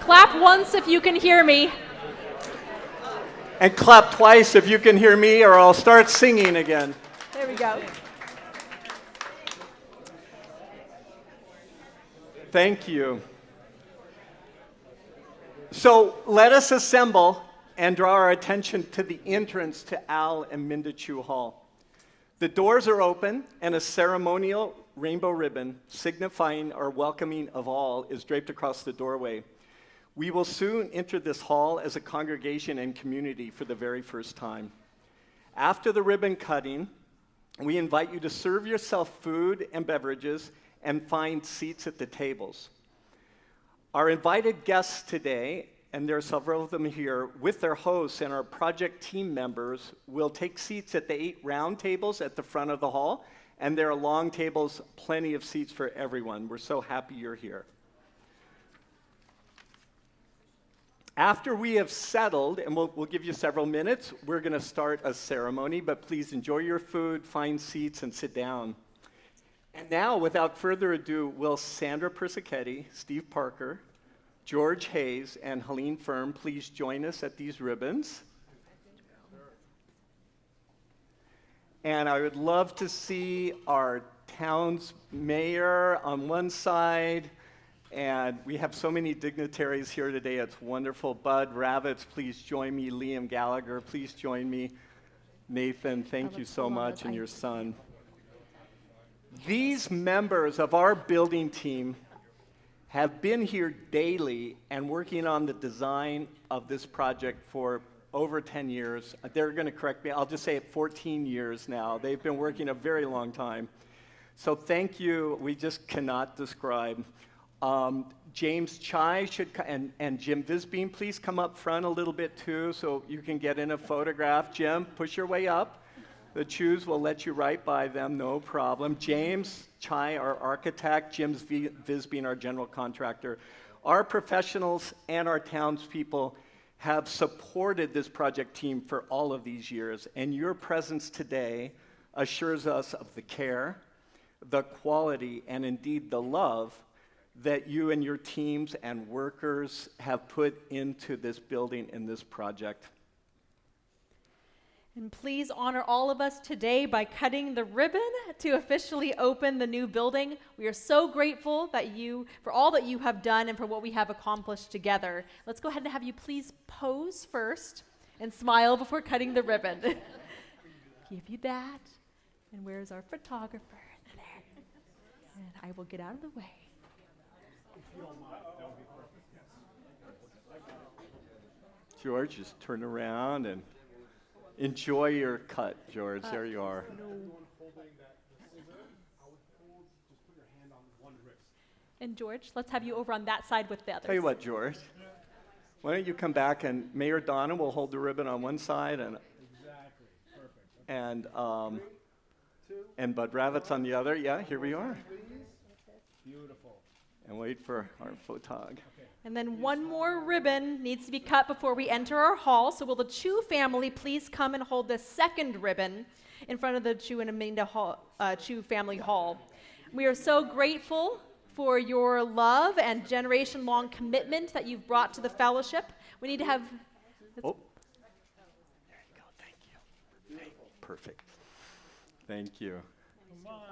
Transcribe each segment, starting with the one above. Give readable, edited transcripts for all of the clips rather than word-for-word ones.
Clap once if you can hear me. And clap twice if you can hear me, or I'll start singing again. There we go. Thank you. So let us assemble and draw our attention to the entrance to Al and Minda Chu Hall. The doors are open, and a ceremonial rainbow ribbon signifying our welcoming of all is draped across the doorway. We will soon enter this hall as a congregation and community for the very first time. After the ribbon cutting, we invite you to serve yourself food and beverages and find seats at the tables. Our invited guests today, and there are several of them here, with their hosts and our project team members, will take seats at the 8 round tables at the front of the hall, and there are long tables, plenty of seats for everyone. We're so happy you're here. After we have settled, and we'll give you several minutes, we're going to start a ceremony, but please enjoy your food, find seats, and sit down. And now, without further ado, will Sandra Persichetti, Steve Parker, George Hayes, and Helene Firm please join us at these ribbons? And I would love to see our town's mayor on one side, and we have so many dignitaries here today. It's wonderful. Bud Ravitz, please join me. Liam Gallagher, please join me. Nathan, thank you so much, and your son. These members of our building team have been here daily and working on the design of this project for over 10 years. They're going to correct me. I'll just say it 14 years now. They've been working a very long time. So thank you. We just cannot describe. James Chai should, and Jim Visbeam, please come up front a little bit too so you can get in a photograph. Jim, push your way up. The Chews will let you right by them, no problem. James Chai, our architect, Jim Visbeam, our general contractor. Our professionals and our townspeople have supported this project team for all of these years, and your presence today assures us of the care, the quality, and indeed the love that you and your teams and workers have put into this building and this project. And please honor all of us today by cutting the ribbon to officially open the new building. We are so grateful for all that you have done and for what we have accomplished together. Let's go ahead and have you please pose first and smile before cutting the ribbon. Give you that. And where's our photographer? There. And I will get out of the way. If you don't mind, that would be perfect. Yes. George, just turn around and enjoy your cut, George. There you are. And George, let's have you over on that side with the others. Tell you what, George. Why don't you come back and Mayor Donna will hold the ribbon on one side and Exactly. Perfect. and Bud Ravitz on the other. Yeah, here we are. Beautiful. And wait for our photog. And then one more ribbon needs to be cut before we enter our hall. So will the Chu family please come and hold the second ribbon in front of the Chu and Aminda Chu family hall. We are so grateful for your love and generation-long commitment that you've brought to the fellowship. We need to have... Oh, there you go. Thank you. Perfect. Thank you. Come on.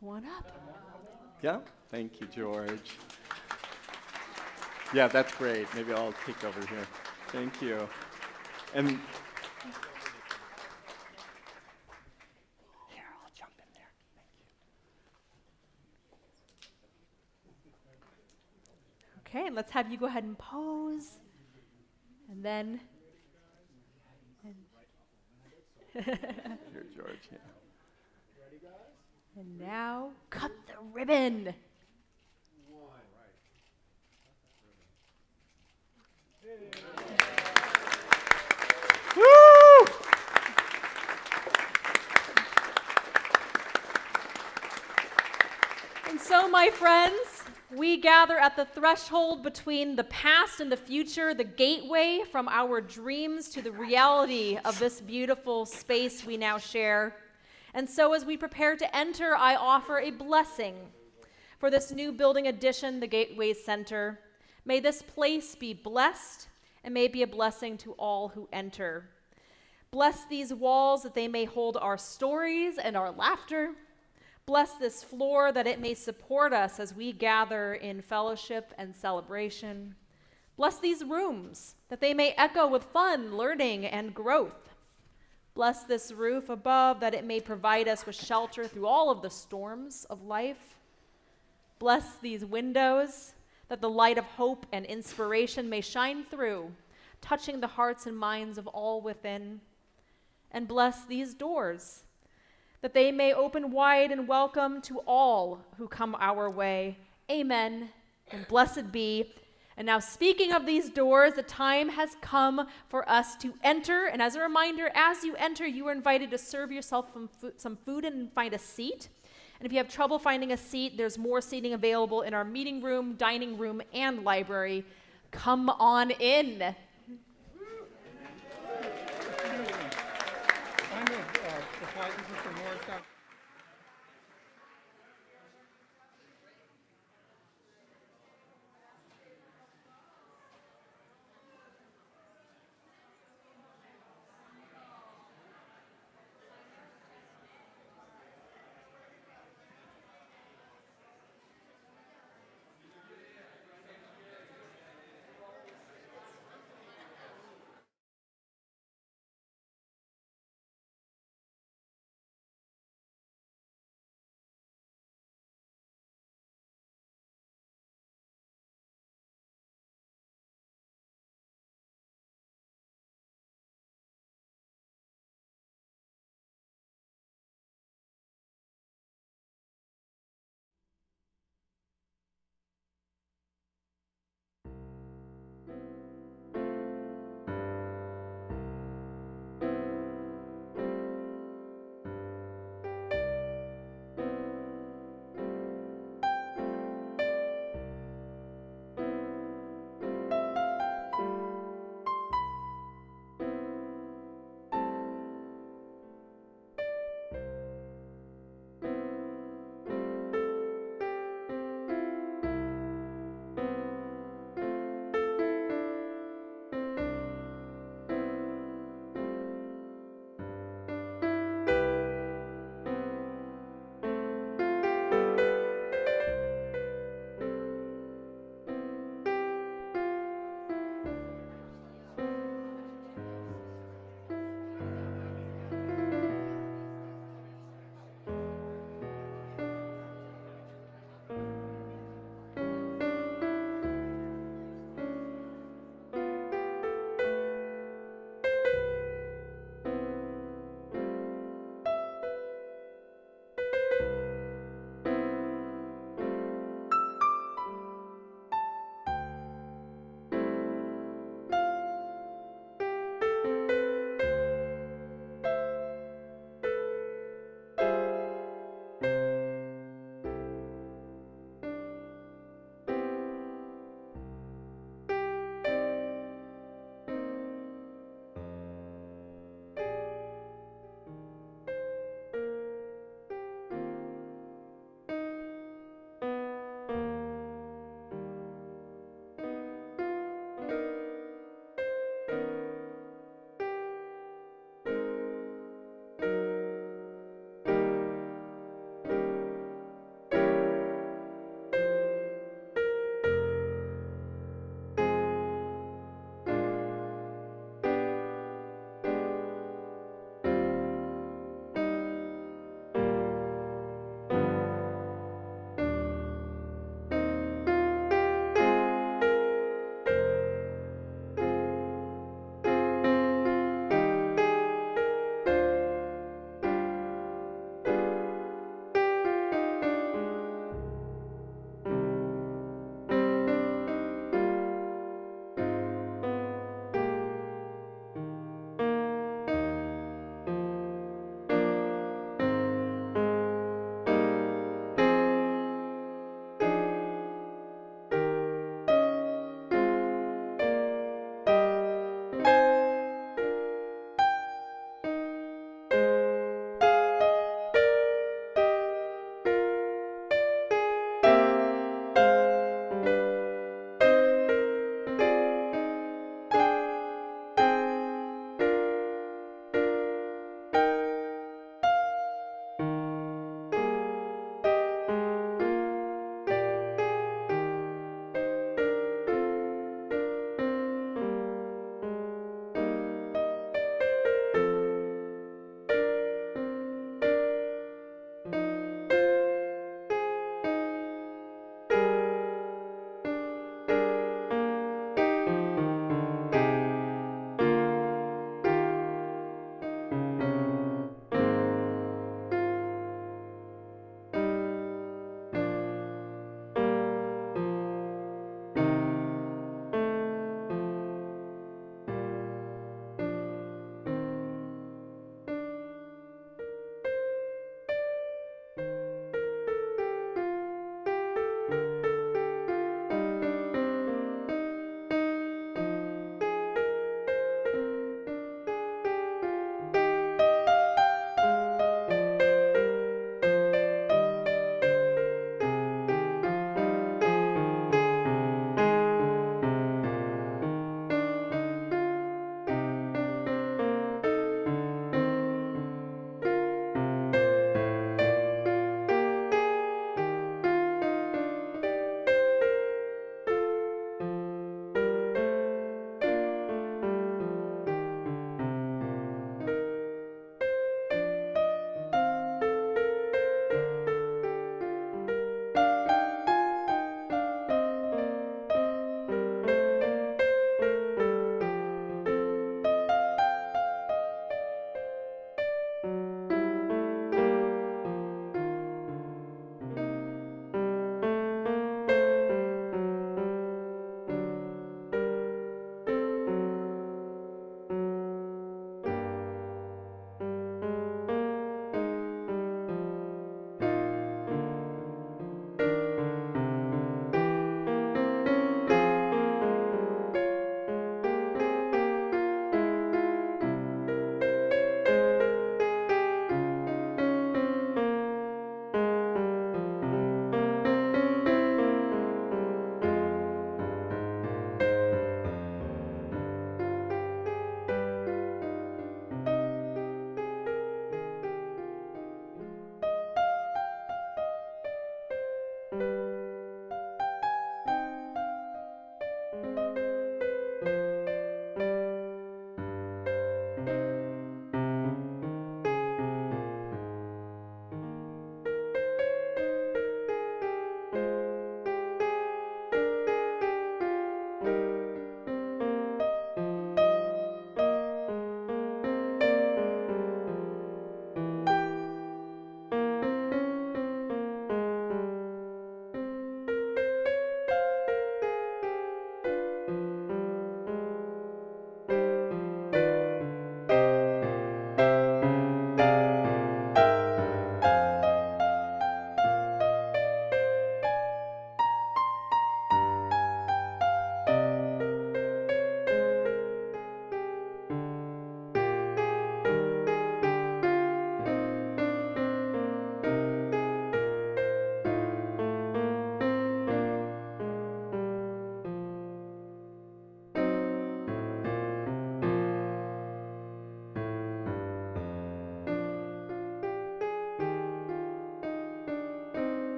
Go on up. Yeah, thank you, George. Yeah, that's great. Maybe I'll take over here. Thank you. And here, I'll jump in there. Thank you. Okay, and let's have you go ahead and pose. And then... Here, George. Yeah. And now, cut the ribbon. Woo! And so, my friends, we gather at the threshold between the past and the future, the gateway from our dreams to the reality of this beautiful space we now share. And so as we prepare to enter, I offer a blessing for this new building addition, the Gateway Center. May this place be blessed and may be a blessing to all who enter. Bless these walls that they may hold our stories and our laughter. Bless this floor that it may support us as we gather in fellowship and celebration. Bless these rooms that they may echo with fun, learning, and growth. Bless this roof above that it may provide us with shelter through all of the storms of life. Bless these windows that the light of hope and inspiration may shine through, touching the hearts and minds of all within. And bless these doors that they may open wide and welcome to all who come our way. Amen, and blessed be. And now, speaking of these doors, the time has come for us to enter. And as a reminder, as you enter, you are invited to serve yourself some food and find a seat. And if you have trouble finding a seat, there's more seating available in our meeting room, dining room, and library. Come on in. I'm the flight from Morristown.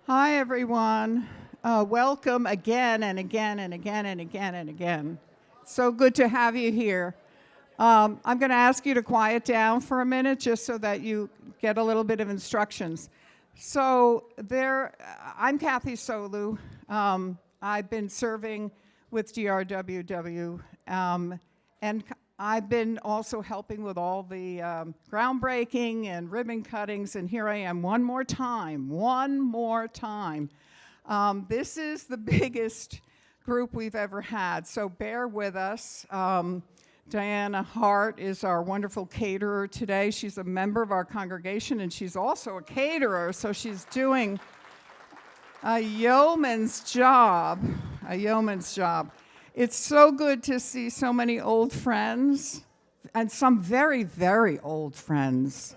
Hi, everyone. Welcome again and again and again and again and again. So good to have you here. I'm going to ask you to quiet down for a minute just so that you get a little bit of instructions. So I'm Kathy Solu. I've been serving with DRWW, and I've been also helping with all the groundbreaking and ribbon cuttings, and here I am one more time. This is the biggest group we've ever had, so bear with us. Diana Hart is our wonderful caterer today. She's a member of our congregation, and she's also a caterer, so she's doing a yeoman's job. It's so good to see so many old friends, and some very, very old friends.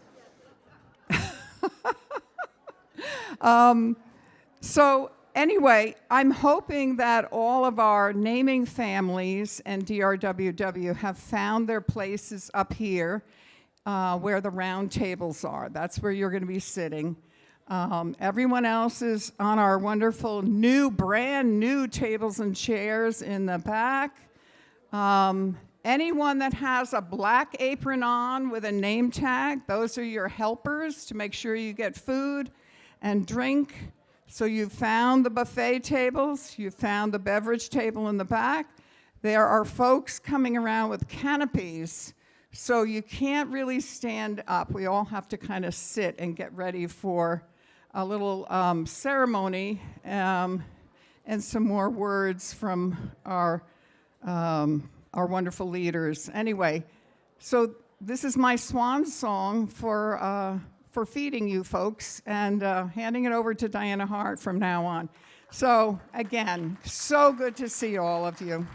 So anyway, I'm hoping that all of our naming families and DRWW have found their places up here where the round tables are. That's where you're going to be sitting. Everyone else is on our wonderful brand new tables and chairs in the back. Anyone that has a black apron on with a name tag, those are your helpers to make sure you get food and drink. So you've found the buffet tables, you've found the beverage table in the back. There are folks coming around with canopies, so you can't really stand up. We all have to kind of sit and get ready for a little ceremony and some more words from our wonderful leaders. Anyway, so this is my swan song for feeding you folks and handing it over to Diana Hart from now on. So again, so good to see all of you.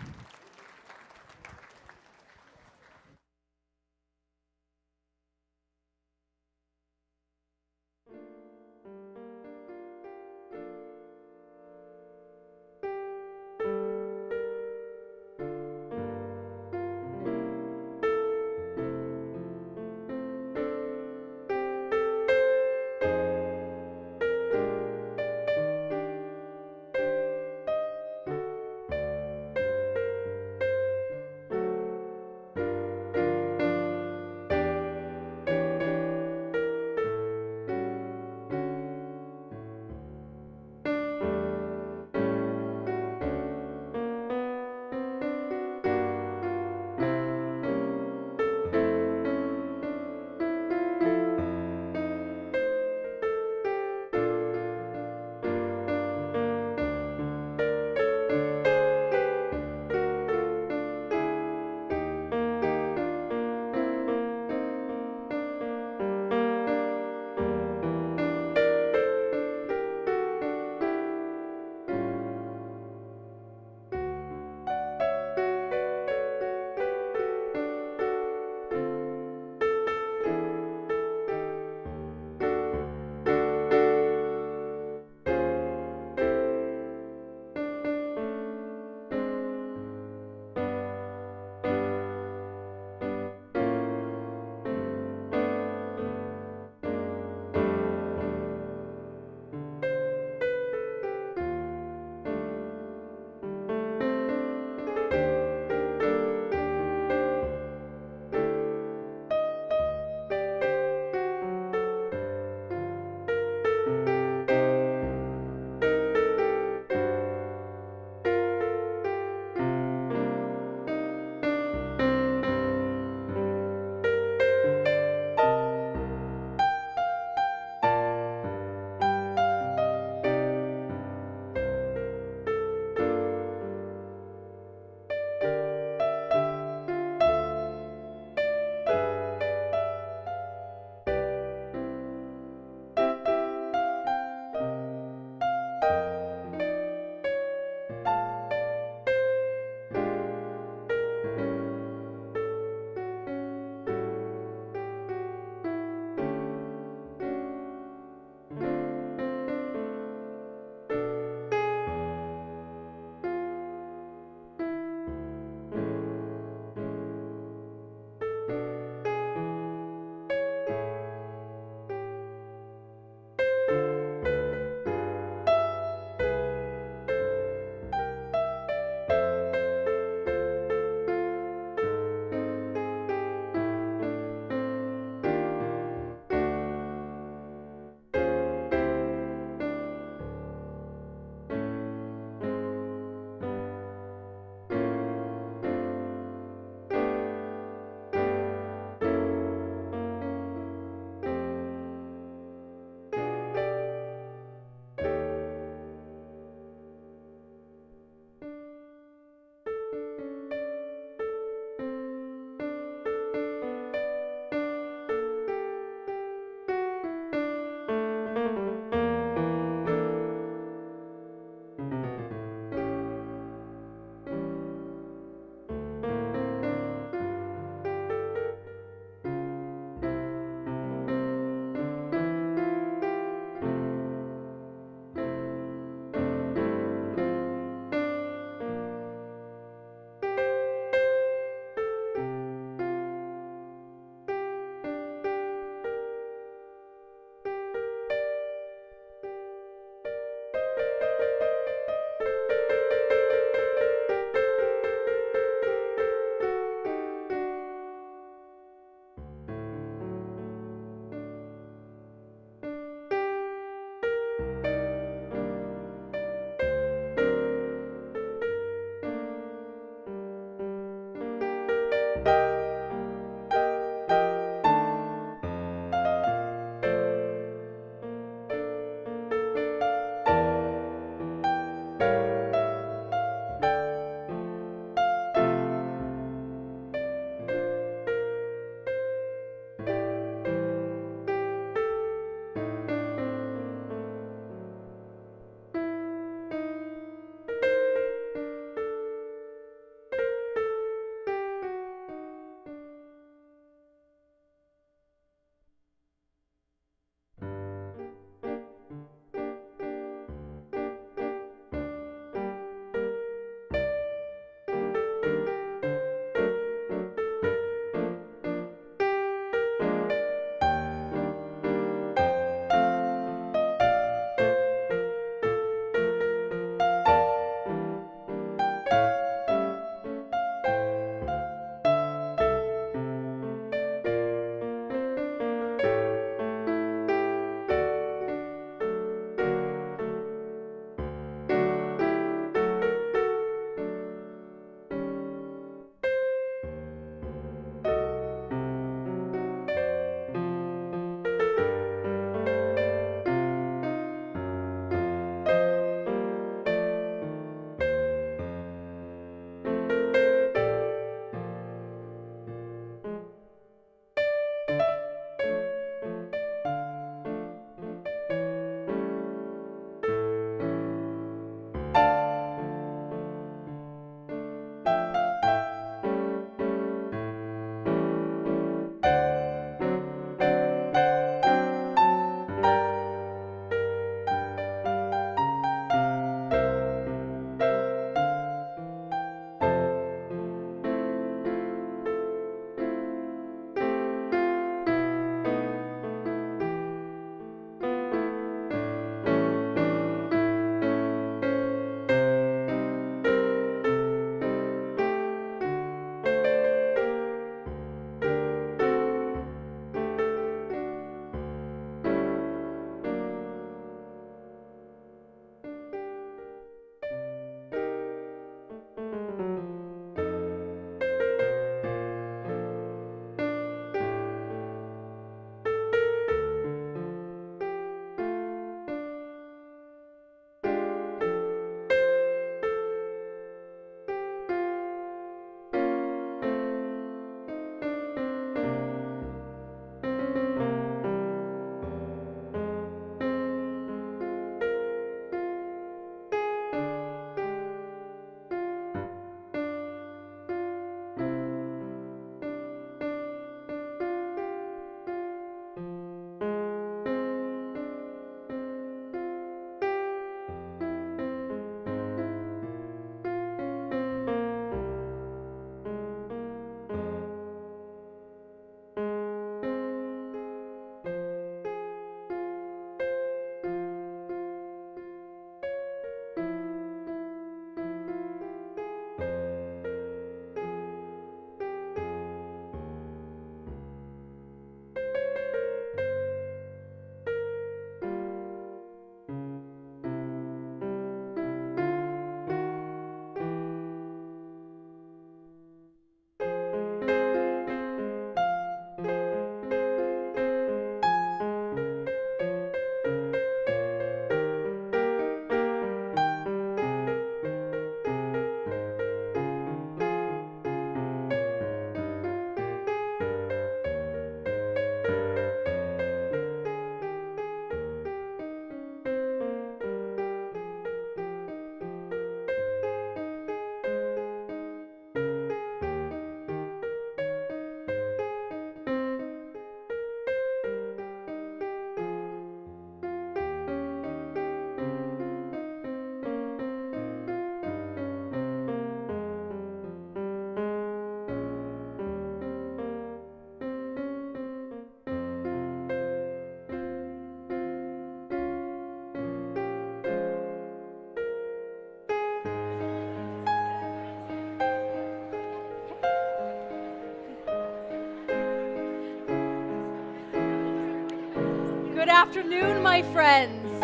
Good afternoon, my friends.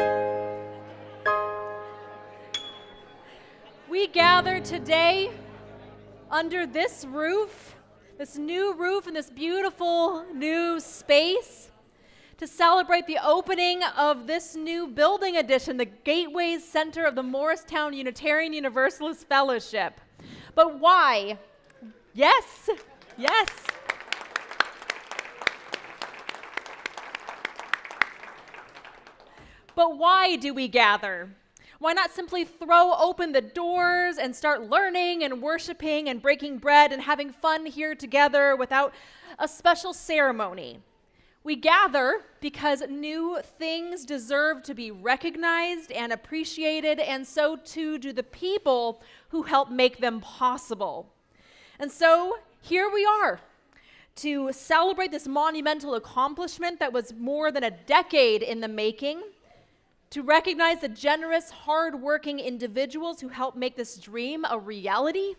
We gather today under this roof, this new roof in this beautiful new space, to celebrate the opening of this new building addition, the Gateways Center of the Morristown Unitarian Universalist Fellowship. But why? Yes, yes. But why do we gather? Why not simply throw open the doors and start learning and worshiping and breaking bread and having fun here together without a special ceremony? We gather because new things deserve to be recognized and appreciated, and so too do the people who help make them possible. And so here we are to celebrate this monumental accomplishment that was more than a decade in the making, to recognize the generous, hard-working individuals who helped make this dream a reality,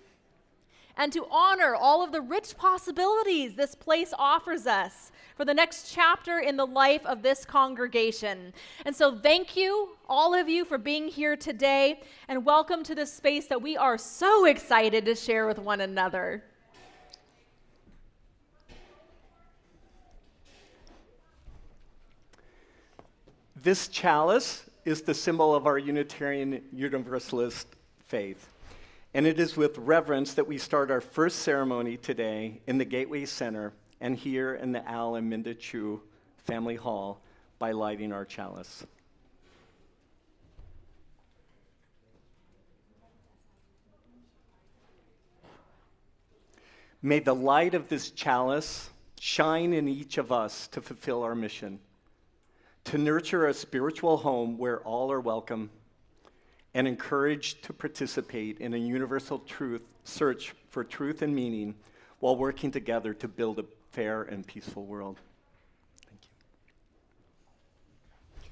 and to honor all of the rich possibilities this place offers us for the next chapter in the life of this congregation. And so thank you, all of you, for being here today, and welcome to this space that we are so excited to share with one another. This chalice is the symbol of our Unitarian Universalist faith. And it is with reverence that we start our first ceremony today in the Gateway Center and here in the Al and Minda Chu Family Hall by lighting our chalice. May the light of this chalice shine in each of us to fulfill our mission, to nurture a spiritual home where all are welcome and encouraged to participate in a universal search for truth and meaning while working together to build a fair and peaceful world. Thank you.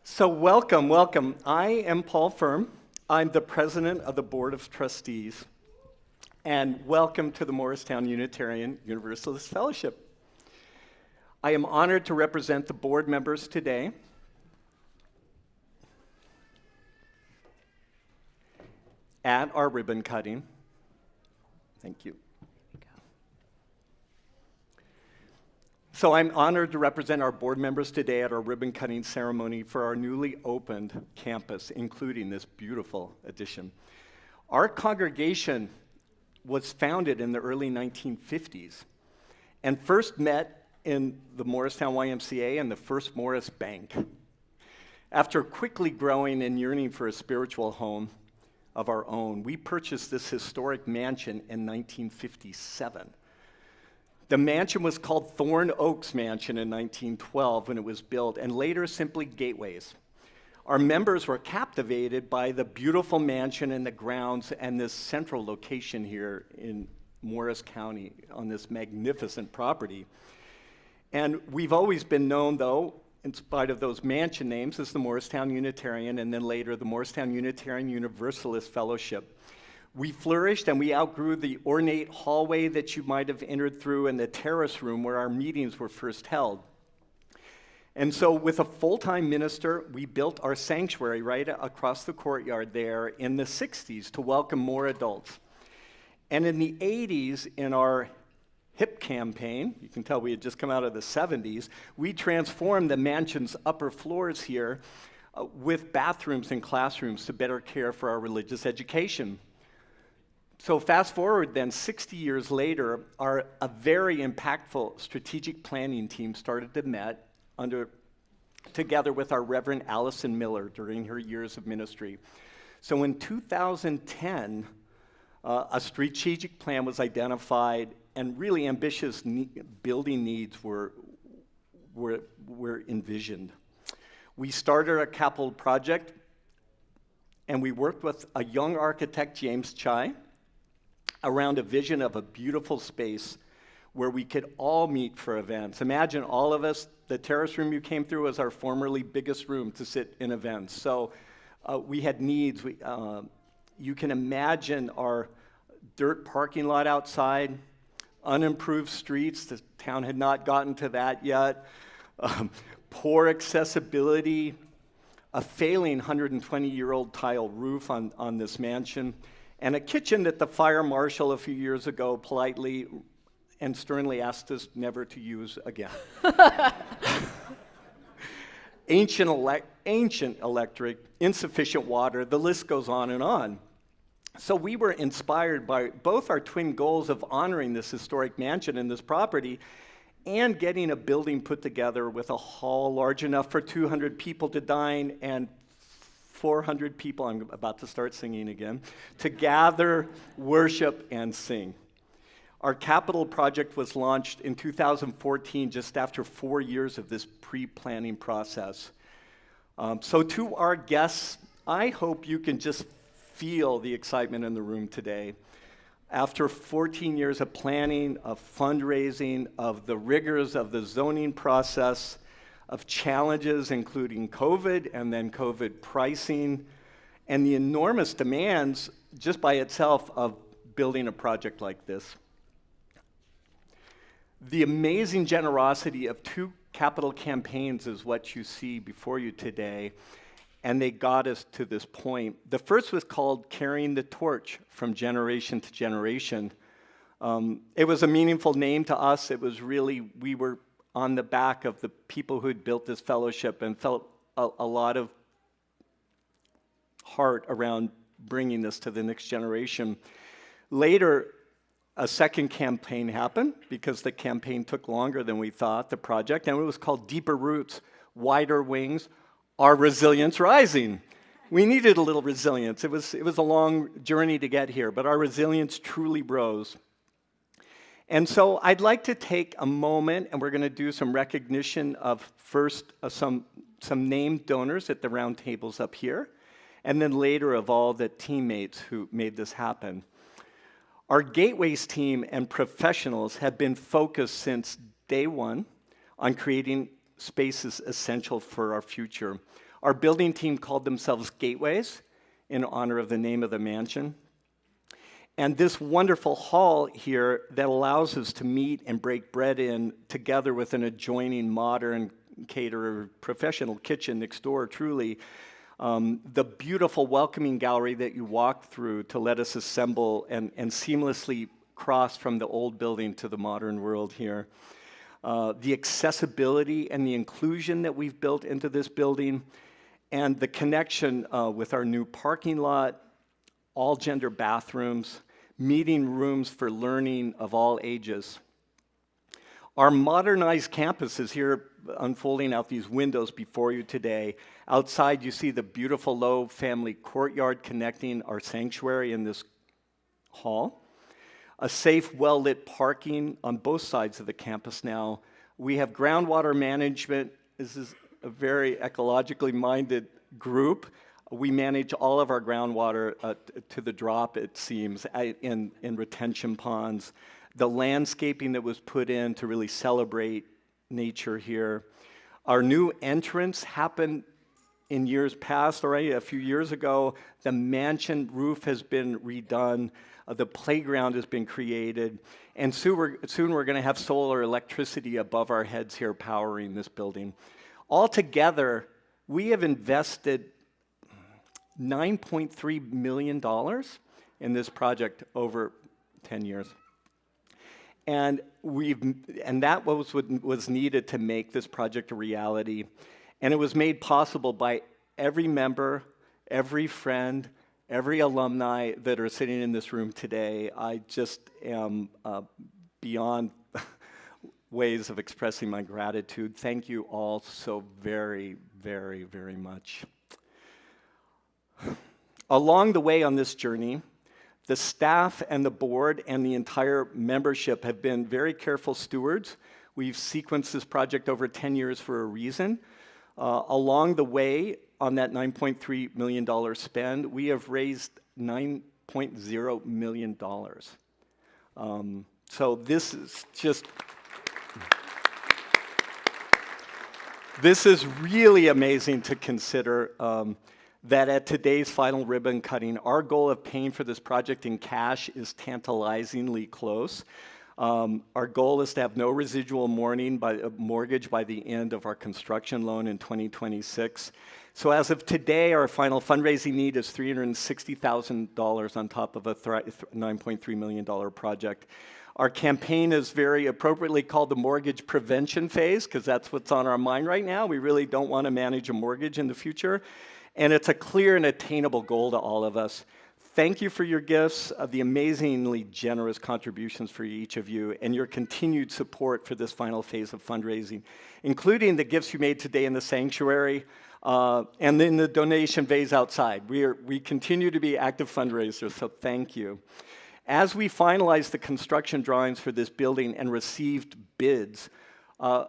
So welcome. I am Paul Firm. I'm the president of the Board of Trustees. And welcome to the Morristown Unitarian Universalist Fellowship. I am honored to represent the board members today. At our ribbon cutting. Thank you. So I'm honored to represent our board members today at our ribbon cutting ceremony for our newly opened campus, including this beautiful addition. Our congregation was founded in the early 1950s and first met in the Morristown YMCA and the First Morris Bank. After quickly growing and yearning for a spiritual home of our own, we purchased this historic mansion in 1957. The mansion was called Thorn Oaks Mansion in 1912 when it was built, and later simply Gateways. Our members were captivated by the beautiful mansion and the grounds and this central location here in Morris County on this magnificent property. And we've always been known, though, in spite of those mansion names, as the Morristown Unitarian and then later the Morristown Unitarian Universalist Fellowship. We flourished and we outgrew the ornate hallway that you might have entered through and the terrace room where our meetings were first held. And so with a full-time minister, we built our sanctuary right across the courtyard there in the 60s to welcome more adults. And in the 80s, in our HIP campaign, you can tell we had just come out of the 70s, we transformed the mansion's upper floors here with bathrooms and classrooms to better care for our religious education. So fast forward then, 60 years later, a very impactful strategic planning team started to meet together with our Reverend Allison Miller during her years of ministry. So in 2010, a strategic plan was identified and really ambitious building needs were envisioned. We started a capital project, and we worked with a young architect, James Chai, around a vision of a beautiful space where we could all meet for events. Imagine all of us, the terrace room you came through was our formerly biggest room to sit in events. So we had needs. You can imagine our dirt parking lot outside, unimproved streets. The town had not gotten to that yet. poor accessibility, a failing 120-year-old tile roof on this mansion, and a kitchen that the fire marshal a few years ago politely and sternly asked us never to use again. Ancient electric, insufficient water, the list goes on and on. So we were inspired by both our twin goals of honoring this historic mansion and this property and getting a building put together with a hall large enough for 200 people to dine and 400 people, I'm about to start singing again, to gather, worship, and sing. Our capital project was launched in 2014, just after 4 years of this pre-planning process. So to our guests, I hope you can just feel the excitement in the room today. After 14 years of planning, of fundraising, of the rigors of the zoning process, of challenges including COVID and then COVID pricing, and the enormous demands just by itself of building a project like this. The amazing generosity of 2 capital campaigns is what you see before you today, and they got us to this point. The first was called Carrying the Torch from Generation to Generation. It was a meaningful name to us. It was really, we were on the back of the people who had built this fellowship and felt a lot of heart around bringing this to the next generation. Later, a second campaign happened because the campaign took longer than we thought, the project, and it was called Deeper Roots, Wider Wings, Our Resilience Rising. We needed a little resilience. It was a long journey to get here, but our resilience truly rose. And so I'd like to take a moment, and we're going to do some recognition of first some named donors at the round tables up here, and then later of all the teammates who made this happen. Our Gateways team and professionals have been focused since day one on creating spaces essential for our future. Our building team called themselves Gateways in honor of the name of the mansion. And this wonderful hall here that allows us to meet and break bread in together with an adjoining modern caterer, professional kitchen next door, truly. The beautiful welcoming gallery that you walk through to let us assemble and seamlessly cross from the old building to the modern world here. The accessibility and the inclusion that we've built into this building, and the connection with our new parking lot, all gender bathrooms, meeting rooms for learning of all ages. Our modernized campus is here unfolding out these windows before you today. Outside you see the beautiful low family courtyard connecting our sanctuary in this hall. A safe, well-lit parking on both sides of the campus now. We have groundwater management. This is a very ecologically minded group. We manage all of our groundwater to the drop, it seems, in retention ponds. The landscaping that was put in to really celebrate nature here. Our new entrance happened in years past already. A few years ago, the mansion roof has been redone. The playground has been created. And soon we're going to have solar electricity above our heads here powering this building. Altogether, we have invested $9.3 million in this project over 10 years. And that was needed to make this project a reality. And it was made possible by every member, every friend, every alumni that are sitting in this room today. I just am beyond ways of expressing my gratitude. Thank you all so very, very, very much. Along the way on this journey, the staff and the board and the entire membership have been very careful stewards. We've sequenced this project over 10 years for a reason. Along the way, on that $9.3 million spend, we have raised $9.0 million. So this is just, this is really amazing to consider. That at today's final ribbon cutting, our goal of paying for this project in cash is tantalizingly close. Our goal is to have no residual mortgage by the end of our construction loan in 2026. So as of today, our final fundraising need is $360,000 on top of a $9.3 million project. Our campaign is very appropriately called the mortgage prevention phase, because that's what's on our mind right now. We really don't want to manage a mortgage in the future. And it's a clear and attainable goal to all of us. Thank you for your gifts, the amazingly generous contributions for each of you, and your continued support for this final phase of fundraising, including the gifts you made today in the sanctuary, and in the donation phase outside. We continue to be active fundraisers, so thank you. As we finalize the construction drawings for this building and received bids,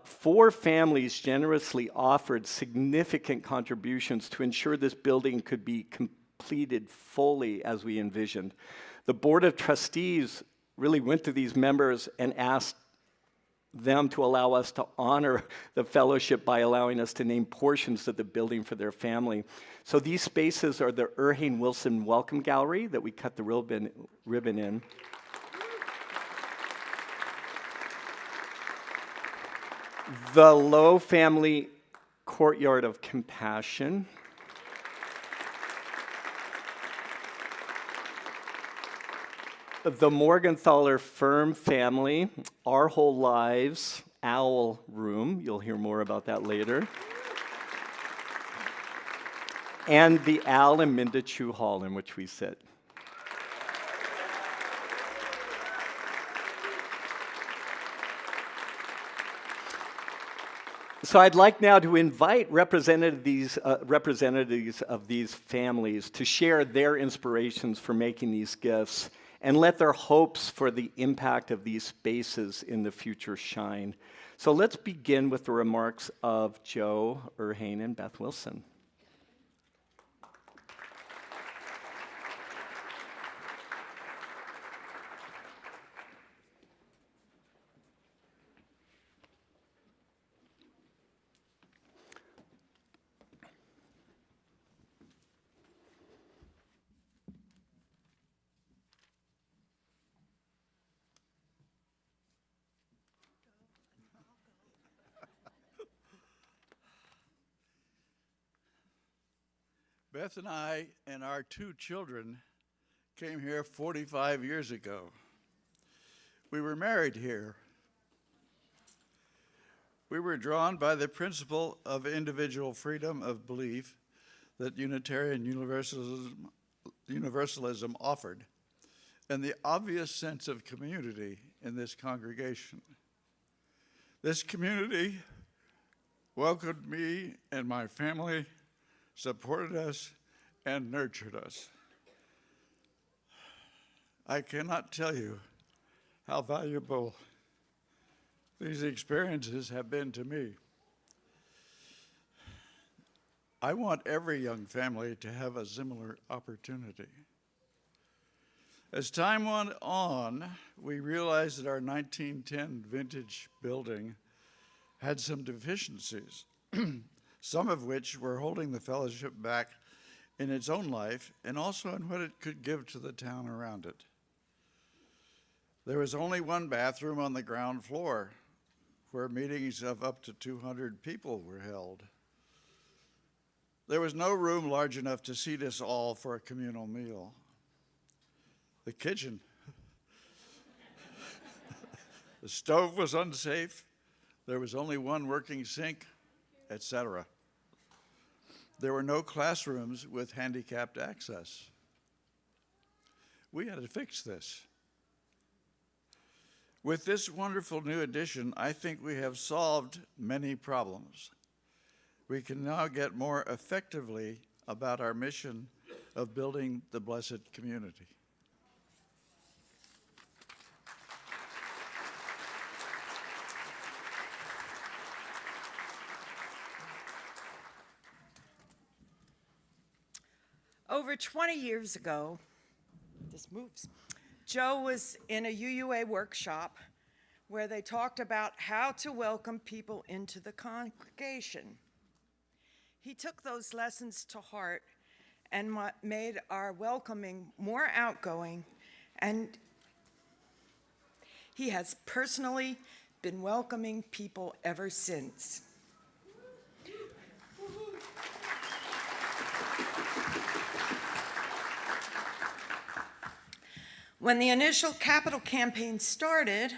4 families generously offered significant contributions to ensure this building could be completed fully as we envisioned. The Board of Trustees really went to these members and asked them to allow us to honor the fellowship by allowing us to name portions of the building for their family. So these spaces are the Erhane Wilson Welcome Gallery that we cut the ribbon in. The Lowe Family Courtyard of Compassion. The Morgenthaler Firm Family, Our Whole Lives Owl Room. You'll hear more about that later. And the Al and Minda Chu Hall in which we sit. So I'd like now to invite representatives of these families to share their inspirations for making these gifts and let their hopes for the impact of these spaces in the future shine. So let's begin with the remarks of Joe Erhane and Beth Wilson. Beth and I and our 2 children came here 45 years ago. We were married here. We were drawn by the principle of individual freedom of belief that Unitarian Universalism offered, and the obvious sense of community in this congregation. This community welcomed me and my family, supported us, and nurtured us. I cannot tell you how valuable these experiences have been to me. I want every young family to have a similar opportunity. As time went on, we realized that our 1910 vintage building had some deficiencies, some of which were holding the fellowship back in its own life and also in what it could give to the town around it. There was only one bathroom on the ground floor where meetings of up to 200 people were held. There was no room large enough to seat us all for a communal meal. The kitchen, the stove was unsafe, there was only one working sink, etc. There were no classrooms with handicapped access. We had to fix this. With this wonderful new addition, I think we have solved many problems. We can now get more effectively about our mission of building the blessed community. Over 20 years ago, this moves, Joe was in a UUA workshop where they talked about how to welcome people into the congregation. He took those lessons to heart and made our welcoming more outgoing, and he has personally been welcoming people ever since. When the initial capital campaign started,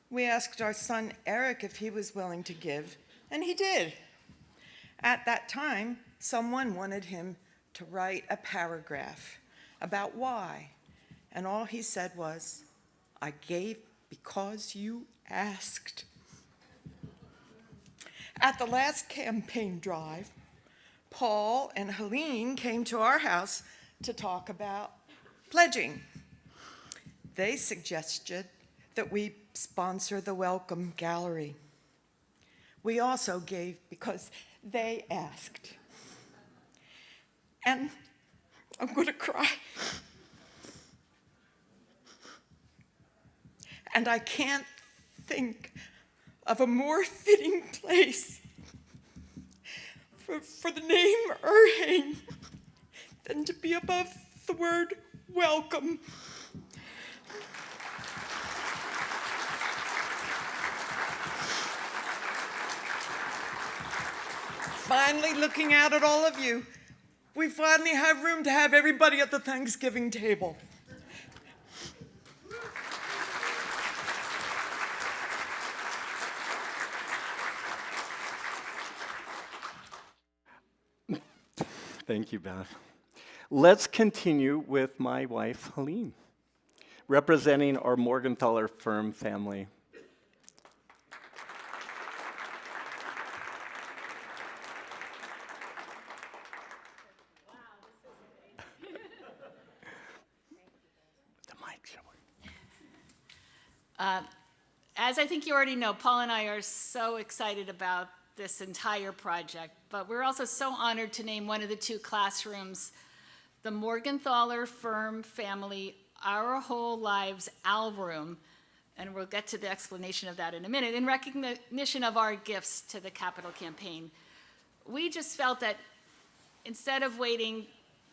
we asked our son Eric if he was willing to give, and he did. At that time, someone wanted him to write a paragraph about why, and all he said was, "I gave because you asked." At the last campaign drive, Paul and Helene came to our house to talk about pledging. They suggested that we sponsor the Welcome Gallery. We also gave because they asked. And I'm going to cry. And I can't think of a more fitting place for the name Erhang than to be above the word welcome. Finally looking out at all of you, we finally have room to have everybody at the Thanksgiving table. Thank you, Beth. Let's continue with my wife, Helene, representing our Morgenthaler firm family. The mic should work. As I think you already know, Paul and I are so excited about this entire project, but we're also so honored to name one of the two classrooms the Morgenthaler Firm Family Our Whole Lives Owl Room, and we'll get to the explanation of that in a minute, in recognition of our gifts to the capital campaign. We just felt that instead of waiting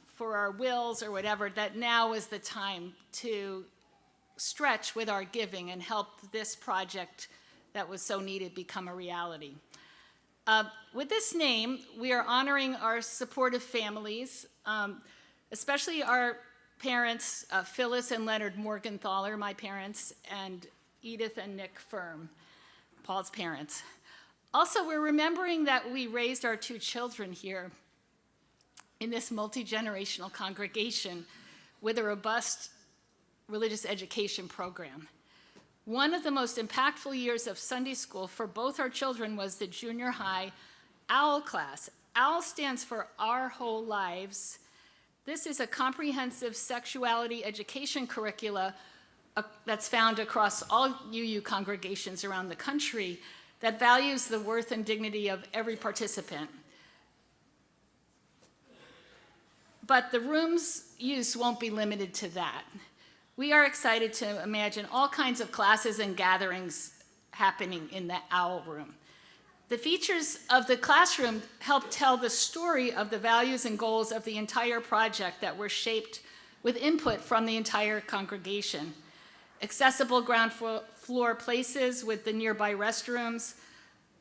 for our wills or whatever, that now is the time to stretch with our giving and help this project that was so needed become a reality. With this name, we are honoring our supportive families, especially our parents, Phyllis and Leonard Morgenthaler, my parents, and Edith and Nick Firm, Paul's parents. Also, we're remembering that we raised our two children here in this multi-generational congregation with a robust religious education program. One of the most impactful years of Sunday school for both our children was the junior high OWL class. OWL stands for Our Whole Lives. This is a comprehensive sexuality education curricula that's found across all UU congregations around the country that values the worth and dignity of every participant. But the room's use won't be limited to that. We are excited to imagine all kinds of classes and gatherings happening in the OWL room. The features of the classroom help tell the story of the values and goals of the entire project that were shaped with input from the entire congregation. Accessible ground floor places with the nearby restrooms,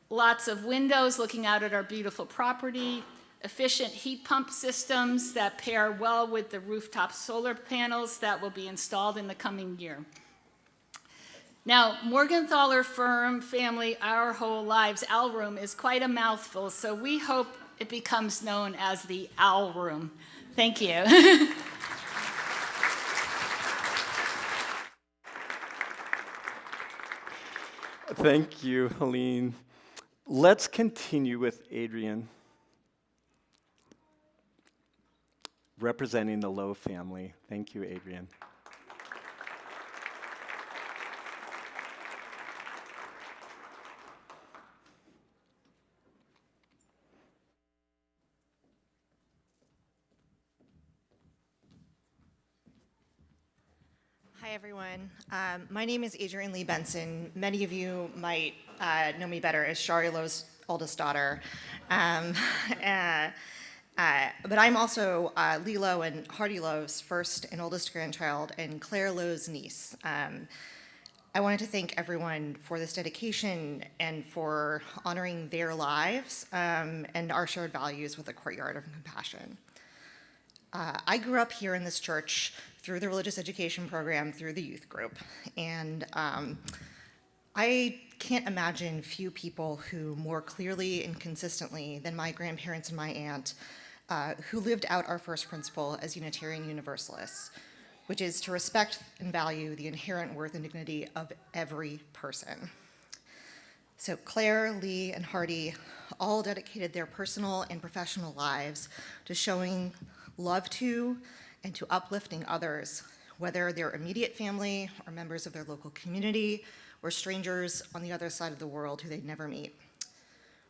lots of windows looking out at our beautiful property, efficient heat pump systems that pair well with the rooftop solar panels that will be installed in the coming year. Now, Morgenthaler Firm Family Our Whole Lives OWL Room is quite a mouthful, so we hope it becomes known as the OWL Room. Thank you. Thank you, Helene. Let's continue with Adrian, representing the Lowe family. Thank you, Adrian. Hi, everyone. My name is Adrienne Lee Benson. Many of you might know me better as Shari Lowe's oldest daughter. But I'm also Lee Lowe and Hardy Lowe's first and oldest grandchild, and Claire Lowe's niece. I wanted to thank everyone for this dedication and for honoring their lives and our shared values with a courtyard of compassion. I grew up here in this church through the religious education program, through the youth group, and I can't imagine few people who more clearly and consistently than my grandparents and my aunt who lived out our first principle as Unitarian Universalists, which is to respect and value the inherent worth and dignity of every person. So Claire, Lee, and Hardy all dedicated their personal and professional lives to showing love to and to uplifting others, whether they're immediate family or members of their local community or strangers on the other side of the world who they'd never meet.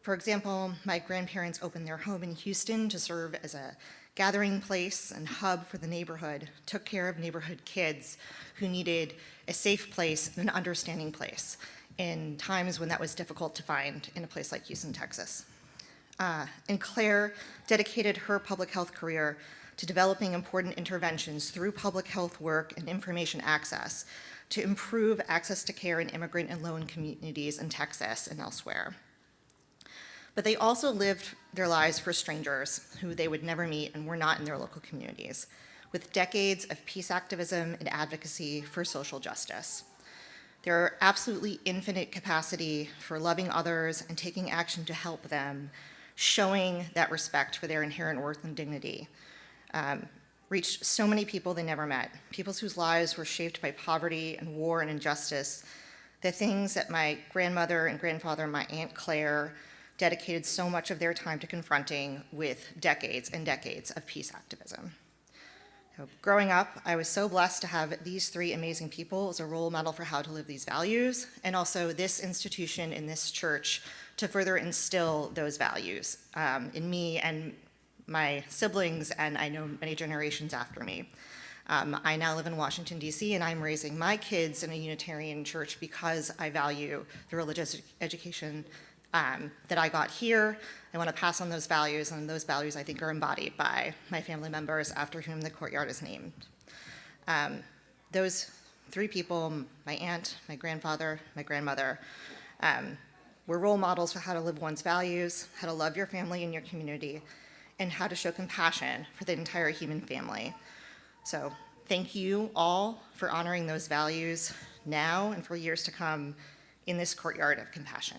For example, my grandparents opened their home in Houston to serve as a gathering place and hub for the neighborhood, took care of neighborhood kids who needed a safe place and an understanding place in times when that was difficult to find in a place like Houston, Texas. And Claire dedicated her public health career to developing important interventions through public health work and information access to improve access to care in immigrant and low-income communities in Texas and elsewhere. But they also lived their lives for strangers who they would never meet and were not in their local communities, with decades of peace activism and advocacy for social justice. Their absolutely infinite capacity for loving others and taking action to help them, showing that respect for their inherent worth and dignity, reached so many people they never met, people whose lives were shaped by poverty and war and injustice, the things that my grandmother and grandfather and my Aunt Claire dedicated so much of their time to confronting with decades and decades of peace activism. So, growing up, I was so blessed to have these three amazing people as a role model for how to live these values, and also this institution in this church to further instill those values in me and my siblings, and I know many generations after me. I now live in Washington, D.C., and I'm raising my kids in a Unitarian church because I value the religious education that I got here. I want to pass on those values, and those values I think are embodied by my family members after whom the courtyard is named. Those three people, my aunt, my grandfather, my grandmother, were role models for how to live one's values, how to love your family and your community, and how to show compassion for the entire human family. So thank you all for honoring those values now and for years to come in this courtyard of compassion.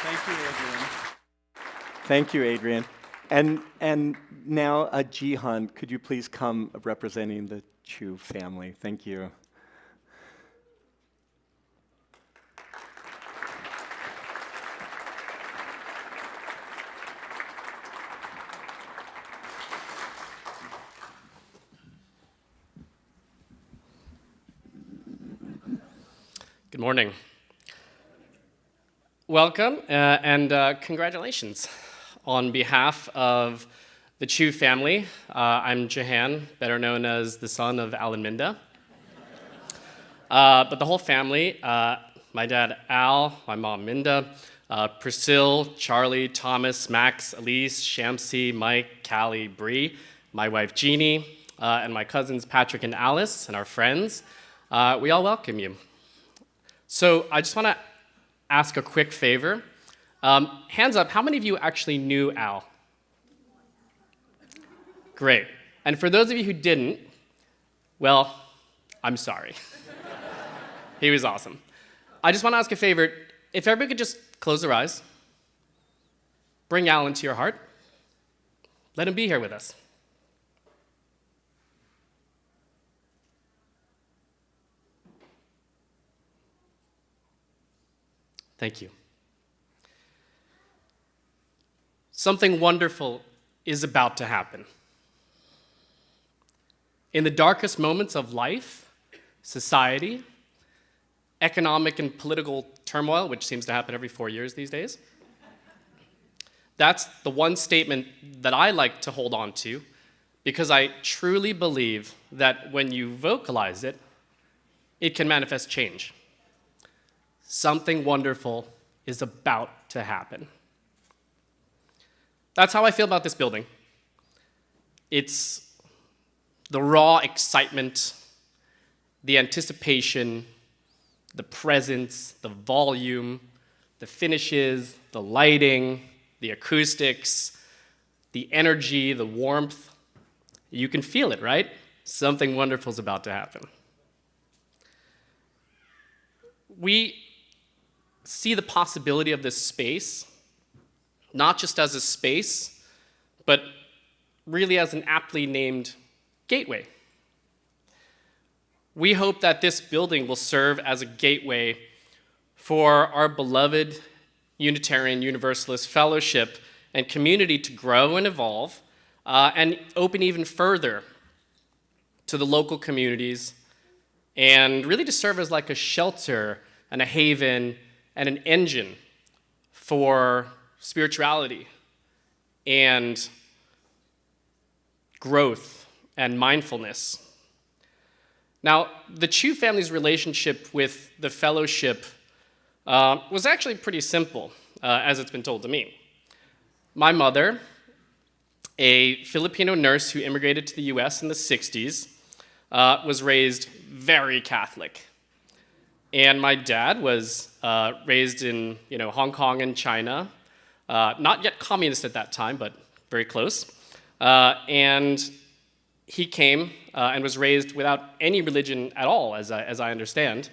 Thank you, Adrian. Thank you, Adrian. And now, Jihan, could you please come representing the Chu family? Thank you. Good morning. Welcome and congratulations. On behalf of the Chu family, I'm Jahan, better known as the son of Alan Minda. But the whole family, my dad Al, my mom Minda, Priscilla, Charlie, Thomas, Max, Elise, Shamsi, Mike, Callie, Bree, my wife Jeannie, and my cousins Patrick and Alice, and our friends, we all welcome you. So I just want to ask a quick favor. Hands up, how many of you actually knew Al? Great. And for those of you who didn't, well, I'm sorry. He was awesome. I just want to ask a favor. If everybody could just close their eyes, bring Al into your heart, let him be here with us. Thank you. Something wonderful is about to happen. In the darkest moments of life, society, economic and political turmoil, which seems to happen every 4 years these days, that's the one statement that I like to hold on to because I truly believe that when you vocalize it, it can manifest change. Something wonderful is about to happen. That's how I feel about this building. It's the raw excitement, the anticipation, the presence, the volume, the finishes, the lighting, the acoustics, the energy, the warmth. You can feel it, right? Something wonderful is about to happen. We see the possibility of this space, not just as a space, but really as an aptly named gateway. We hope that this building will serve as a gateway for our beloved Unitarian Universalist fellowship and community to grow and evolve and open even further to the local communities, and really to serve as like a shelter and a haven and an engine for spirituality and growth and mindfulness. Now, the Chu family's relationship with the fellowship was actually pretty simple, as it's been told to me. My mother, a Filipino nurse who immigrated to the US in the 60s, was raised very Catholic. And my dad was raised in Hong Kong and China, not yet communist at that time, but very close. And he came and was raised without any religion at all, as I understand.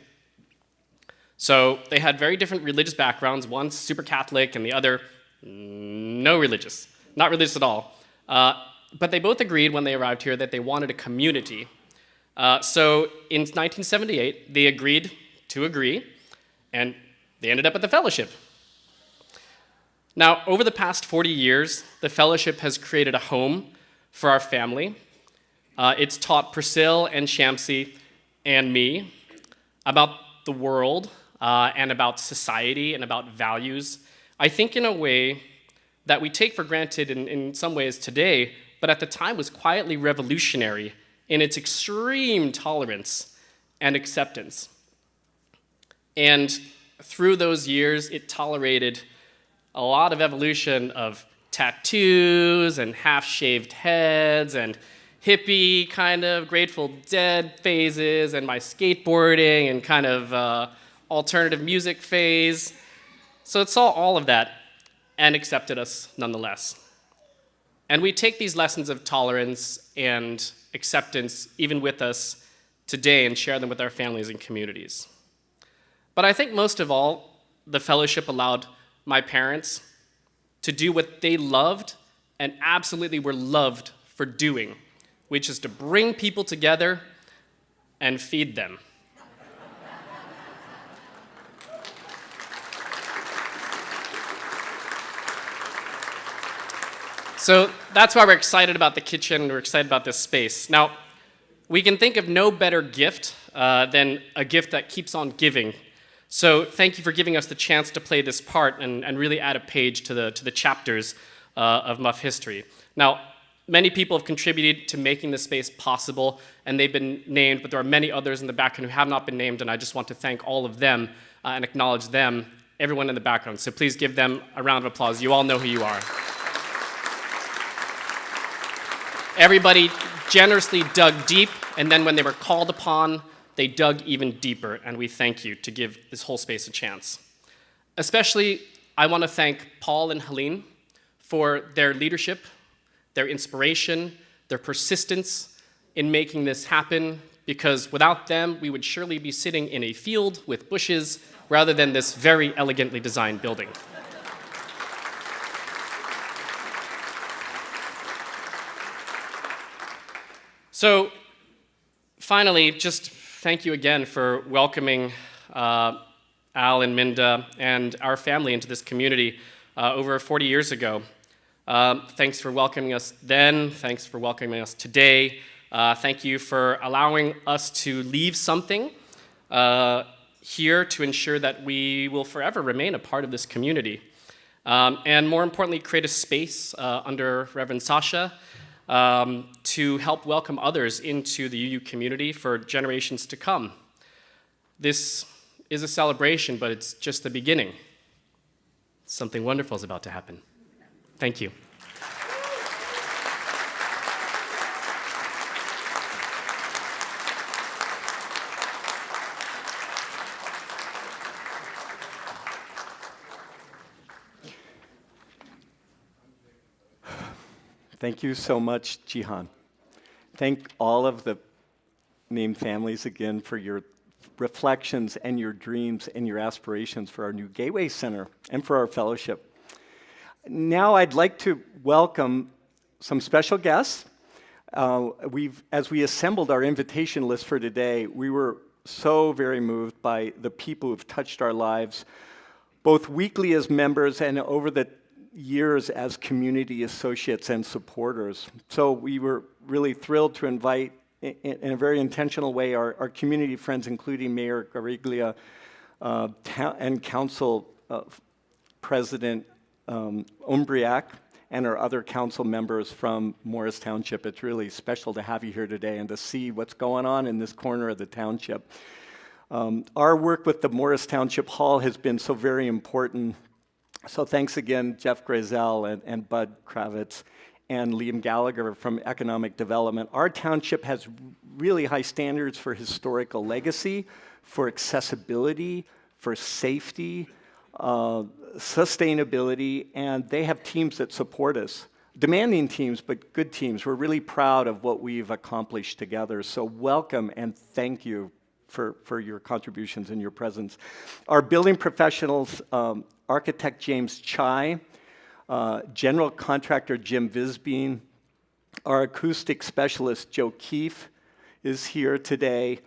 So they had very different religious backgrounds, one super Catholic and the other not religious at all. But they both agreed when they arrived here that they wanted a community. So in 1978, they agreed to agree, and they ended up at the fellowship. Now, over the past 40 years, the fellowship has created a home for our family. It's taught Priscilla and Shamsi and me about the world and about society and about values, I think in a way that we take for granted in some ways today, but at the time was quietly revolutionary in its extreme tolerance and acceptance. And through those years, it tolerated a lot of evolution of tattoos and half-shaved heads and hippie kind of Grateful Dead phases and my skateboarding and kind of alternative music phase. So it saw all of that and accepted us nonetheless. And we take these lessons of tolerance and acceptance even with us today and share them with our families and communities. But I think most of all, the fellowship allowed my parents to do what they loved and absolutely were loved for doing, which is to bring people together and feed them. So that's why we're excited about the kitchen, we're excited about this space. Now, we can think of no better gift than a gift that keeps on giving. So thank you for giving us the chance to play this part and really add a page to the chapters of Muff history. Now, many people have contributed to making this space possible, and they've been named, but there are many others in the background who have not been named, and I just want to thank all of them and acknowledge them, everyone in the background. So please give them a round of applause. You all know who you are. Everybody generously dug deep, and then when they were called upon, they dug even deeper, and we thank you to give this whole space a chance. Especially, I want to thank Paul and Helene for their leadership, their inspiration, their persistence in making this happen, because without them, we would surely be sitting in a field with bushes rather than this very elegantly designed building. So, finally, just thank you again for welcoming Al and Minda and our family into this community over 40 years ago. Thanks for welcoming us then. Thanks for welcoming us today. Thank you for allowing us to leave something here to ensure that we will forever remain a part of this community. And more importantly, create a space under Reverend Sasha to help welcome others into the UU community for generations to come. This is a celebration, but it's just the beginning. Something wonderful is about to happen. Thank you. Thank you so much, Jihan. Thank all of the named families again for your reflections and your dreams and your aspirations for our new Gateway Center and for our fellowship. Now I'd like to welcome some special guests. As we assembled our invitation list for today, we were so very moved by the people who've touched our lives, both weekly as members and over the years as community associates and supporters. So we were really thrilled to invite, in a very intentional way, our community friends, including Mayor Gariglia and Council President Umbriac, and our other council members from Morris Township. It's really special to have you here today and to see what's going on in this corner of the township. Our work with the Morris Township Hall has been so very important. So thanks again, Jeff Grazel and Bud Kravitz and Liam Gallagher from Economic Development. Our township has really high standards for historical legacy, for accessibility, for safety, sustainability, and they have teams that support us. Demanding teams, but good teams. We're really proud of what we've accomplished together. So welcome and thank you for your contributions and your presence. Our building professionals, architect James Chai, general contractor Jim Visbean, our acoustic specialist Joe Keefe is here today,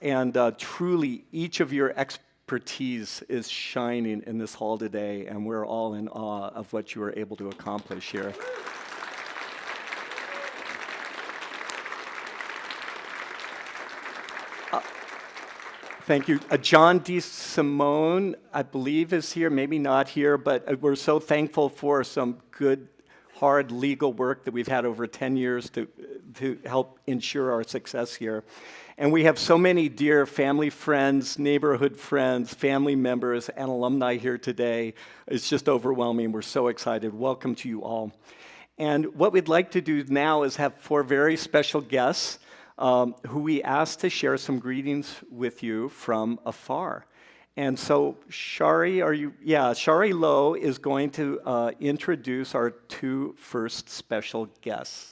and truly each of your expertise is shining in this hall today, and we're all in awe of what you were able to accomplish here. Thank you. John D. Simone, I believe, is here, maybe not here, but we're so thankful for some good, hard legal work that we've had over 10 years to help ensure our success here. And we have so many dear family friends, neighborhood friends, family members, and alumni here today. It's just overwhelming. We're so excited. Welcome to you all. And what we'd like to do now is have 4 very special guests who we asked to share some greetings with you from afar. And so Shari Lowe is going to introduce our 2 first special guests.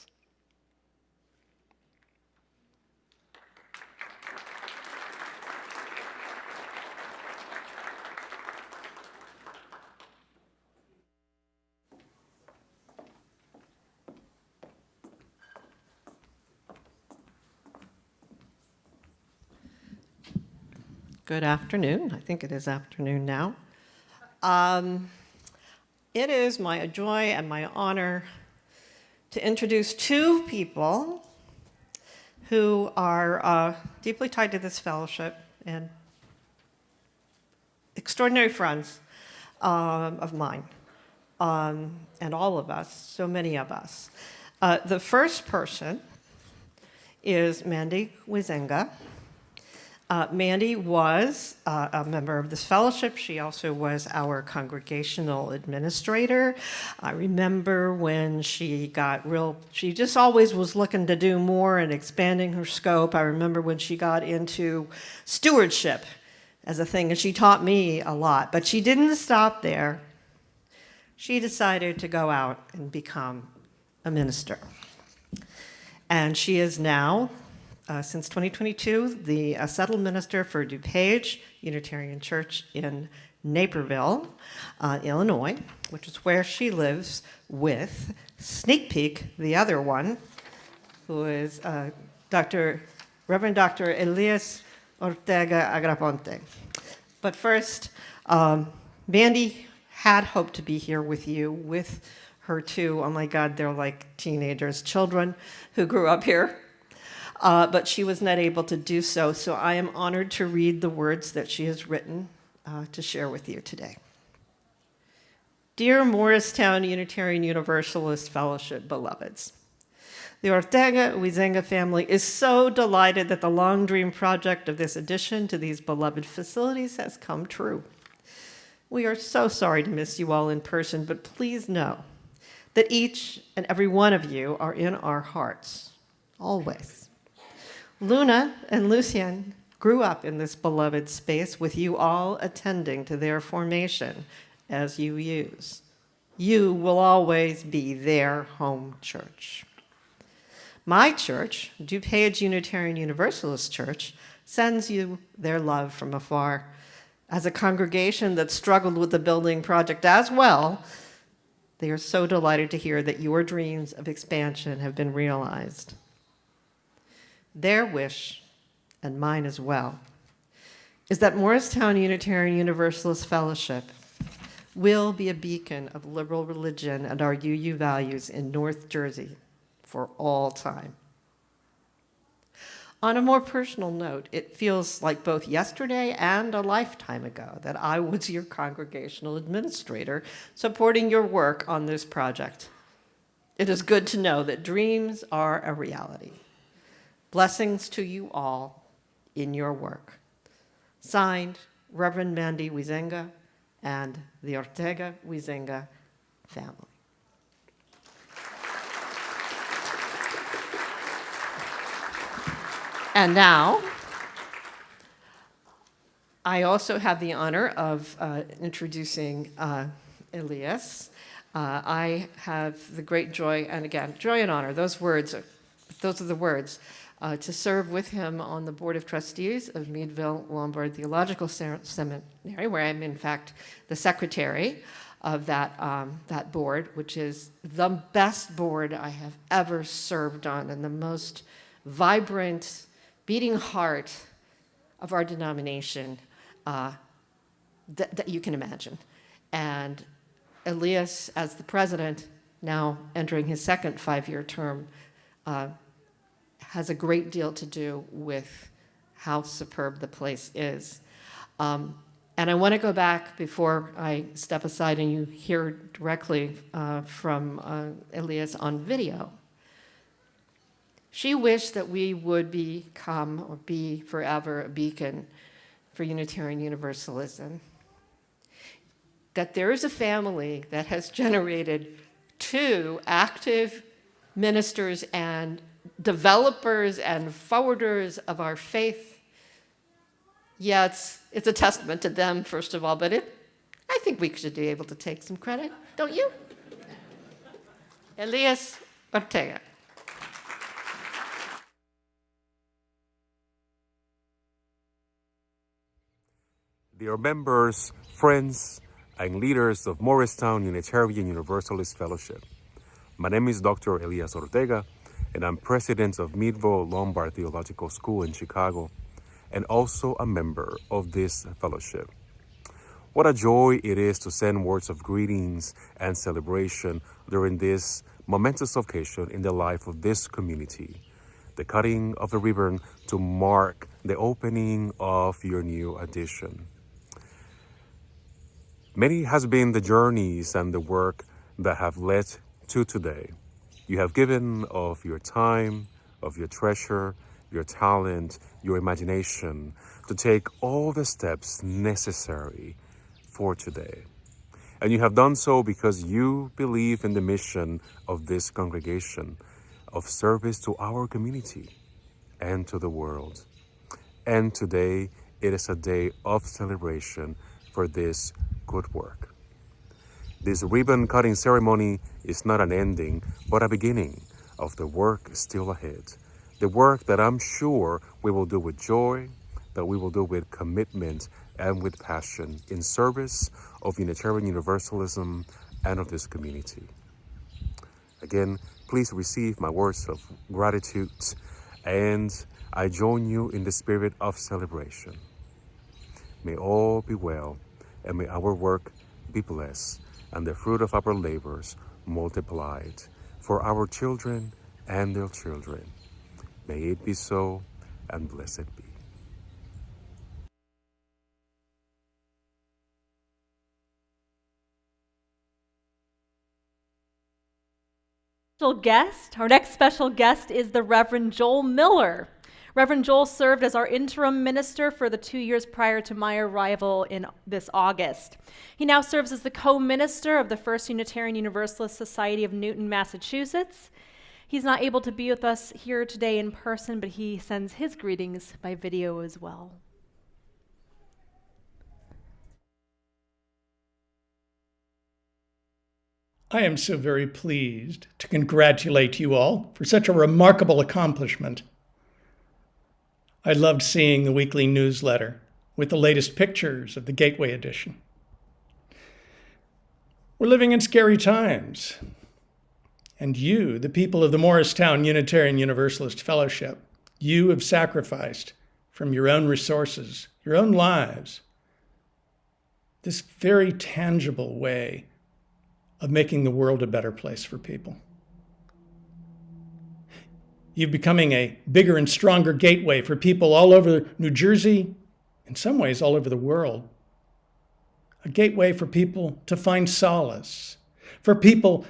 Good afternoon. I think it is afternoon now. It is my joy and my honor to introduce 2 people who are deeply tied to this fellowship and extraordinary friends of mine, and all of us, so many of us. The first person is Mandy Wizenga. Mandy was a member of this fellowship. She also was our congregational administrator. I remember when she just always was looking to do more and expanding her scope. I remember when she got into stewardship as a thing, and she taught me a lot. But she didn't stop there. She decided to go out and become a minister. And she is now, since 2022, the settled minister for DuPage Unitarian Church in Naperville, Illinois, which is where she lives with, sneak peek, the other one, who is Reverend Dr. Elias Ortega Agraponte. But first, Mandy had hoped to be here with you, with her 2, oh my God, they're like teenagers, children who grew up here. But she was not able to do so, so I am honored to read the words that she has written to share with you today. Dear Morristown Unitarian Universalist Fellowship beloveds, the Ortega Wizenga family is so delighted that the long dream project of this addition to these beloved facilities has come true. We are so sorry to miss you all in person, but please know that each and every one of you are in our hearts, always. Luna and Lucien grew up in this beloved space with you all attending to their formation as UUs. you will always be their home church. My church, DuPage Unitarian Universalist Church, sends you their love from afar. As a congregation that struggled with the building project as well, they are so delighted to hear that your dreams of expansion have been realized. Their wish, and mine as well, is that Morristown Unitarian Universalist Fellowship will be a beacon of liberal religion and our UU values in North Jersey for all time. On a more personal note, it feels like both yesterday and a lifetime ago that I was your congregational administrator supporting your work on this project. It is good to know that dreams are a reality. Blessings to you all in your work. Signed, Reverend Mandy Wizenga and the Ortega Wizenga family. And now, I also have the honor of introducing Elias. I have the great joy, and again, joy and honor, those are the words, to serve with him on the Board of Trustees of Meadville Lombard Theological Seminary, where I'm in fact the secretary of that board, which is the best board I have ever served on and the most vibrant, beating heart of our denomination that you can imagine. And Elias, as the president, now entering his second 5-year term, has a great deal to do with how superb the place is. And I want to go back before I step aside and you hear directly from Elias on video. She wished that we would become or be forever a beacon for Unitarian Universalism. That there is a family that has generated 2 active ministers and developers and forwarders of our faith. Yeah, it's a testament to them, first of all, but I think we should be able to take some credit, don't you? Elias Ortega. Dear members, friends, and leaders of Morristown Unitarian Universalist Fellowship, my name is Dr. Elias Ortega, and I'm president of Meadville Lombard Theological School in Chicago, and also a member of this fellowship. What a joy it is to send words of greetings and celebration during this momentous occasion in the life of this community, the cutting of a ribbon to mark the opening of your new addition. Many has been the journeys and the work that have led to today. You have given of your time, of your treasure, your talent, your imagination to take all the steps necessary for today. And you have done so because you believe in the mission of this congregation of service to our community and to the world. And today it is a day of celebration for this good work. This ribbon cutting ceremony is not an ending, but a beginning of the work still ahead. The work that I'm sure we will do with joy, that we will do with commitment and with passion in service of Unitarian Universalism and of this community. Again, please receive my words of gratitude, and I join you in the spirit of celebration. May all be well, and may our work be blessed, and the fruit of our labors multiplied for our children and their children. May it be so, and blessed be. Our next special guest is the Reverend Joel Miller. Reverend Joel served as our interim minister for the 2 years prior to my arrival in this August. He now serves as the co-minister of the First Unitarian Universalist Society of Newton, Massachusetts. He's not able to be with us here today in person, but he sends his greetings by video as well. I am so very pleased to congratulate you all for such a remarkable accomplishment. I loved seeing the weekly newsletter with the latest pictures of the Gateway Edition. We're living in scary times, and you, the people of the Morristown Unitarian Universalist Fellowship, you have sacrificed from your own resources, your own lives, this very tangible way of making the world a better place for people. You're becoming a bigger and stronger gateway for people all over New Jersey, in some ways all over the world. A gateway for people to find solace, for people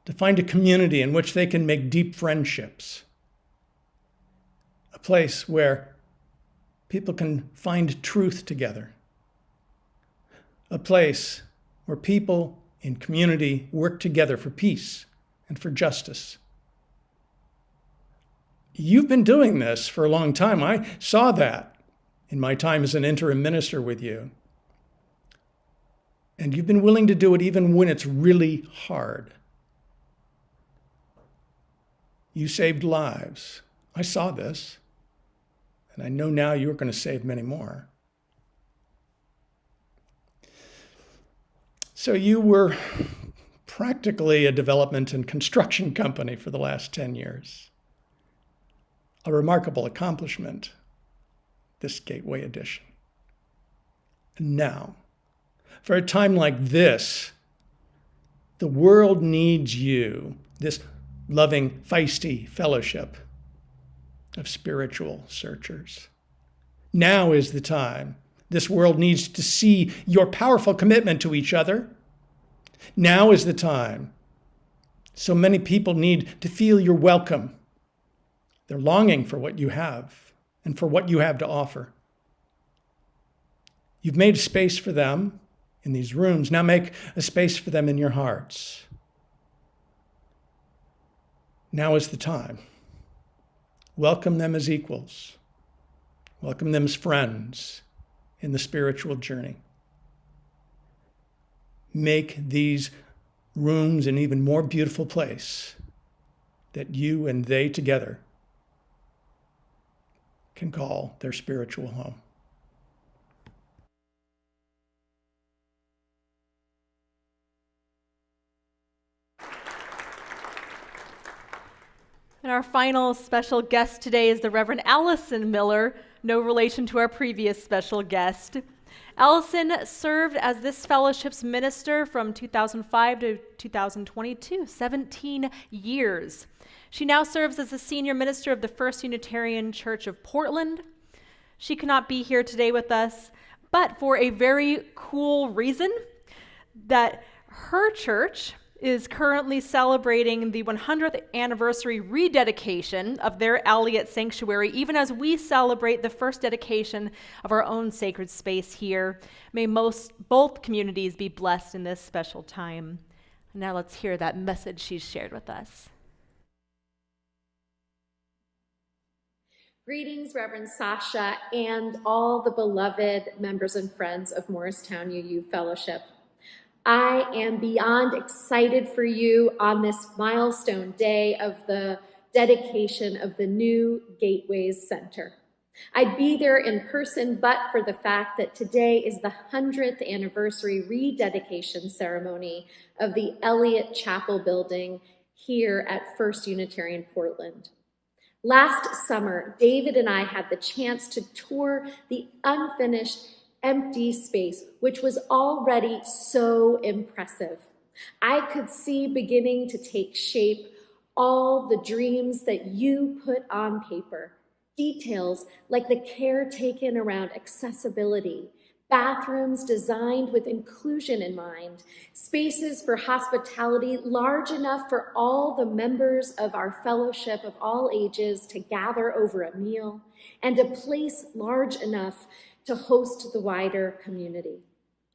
to find a community in which they can make deep friendships. A place where people can find truth together. A place where people in community work together for peace and for justice. You've been doing this for a long time. I saw that in my time as an interim minister with you. And you've been willing to do it even when it's really hard. You saved lives. I saw this. And I know now you're going to save many more. So you were practically a development and construction company for the last 10 years. A remarkable accomplishment, this Gateway Edition. And now, for a time like this, the world needs you, this loving, feisty fellowship of spiritual searchers. Now is the time. This world needs to see your powerful commitment to each other. Now is the time. So many people need to feel your welcome. They're longing for what you have and for what you have to offer. You've made space for them in these rooms. Now make a space for them in your hearts. Now is the time. Welcome them as equals. Welcome them as friends in the spiritual journey. Make these rooms an even more beautiful place that you and they together can call their spiritual home. And our final special guest today is the Reverend Allison Miller, no relation to our previous special guest. Allison served as this fellowship's minister from 2005 to 2022, 17 years. She now serves as the senior minister of the First Unitarian Church of Portland. She cannot be here today with us, but for a very cool reason, that her church is currently celebrating the 100th anniversary rededication of their Elliott Sanctuary, even as we celebrate the first dedication of our own sacred space here. May both communities be blessed in this special time. Now let's hear that message she's shared with us. Greetings, Reverend Sasha, and all the beloved members and friends of Morristown UU Fellowship. I am beyond excited for you on this milestone day of the dedication of the new Gateways Center. I'd be there in person, but for the fact that today is the 100th anniversary rededication ceremony of the Elliott Chapel building here at First Unitarian Portland. Last summer, David and I had the chance to tour the unfinished empty space, which was already so impressive. I could see beginning to take shape all the dreams that you put on paper. Details like the care taken around accessibility, bathrooms designed with inclusion in mind, spaces for hospitality large enough for all the members of our fellowship of all ages to gather over a meal, and a place large enough to host the wider community.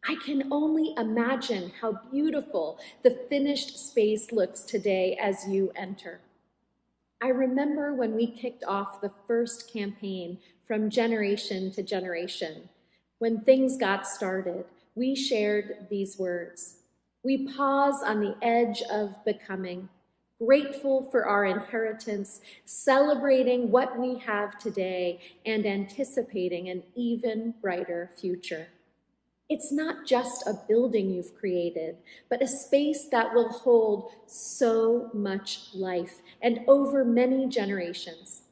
I can only imagine how beautiful the finished space looks today as you enter. I remember when we kicked off the first campaign from generation to generation. When things got started, we shared these words. We pause on the edge of becoming, grateful for our inheritance, celebrating what we have today, and anticipating an even brighter future. It's not just a building you've created, but a space that will hold so much life and over many generations.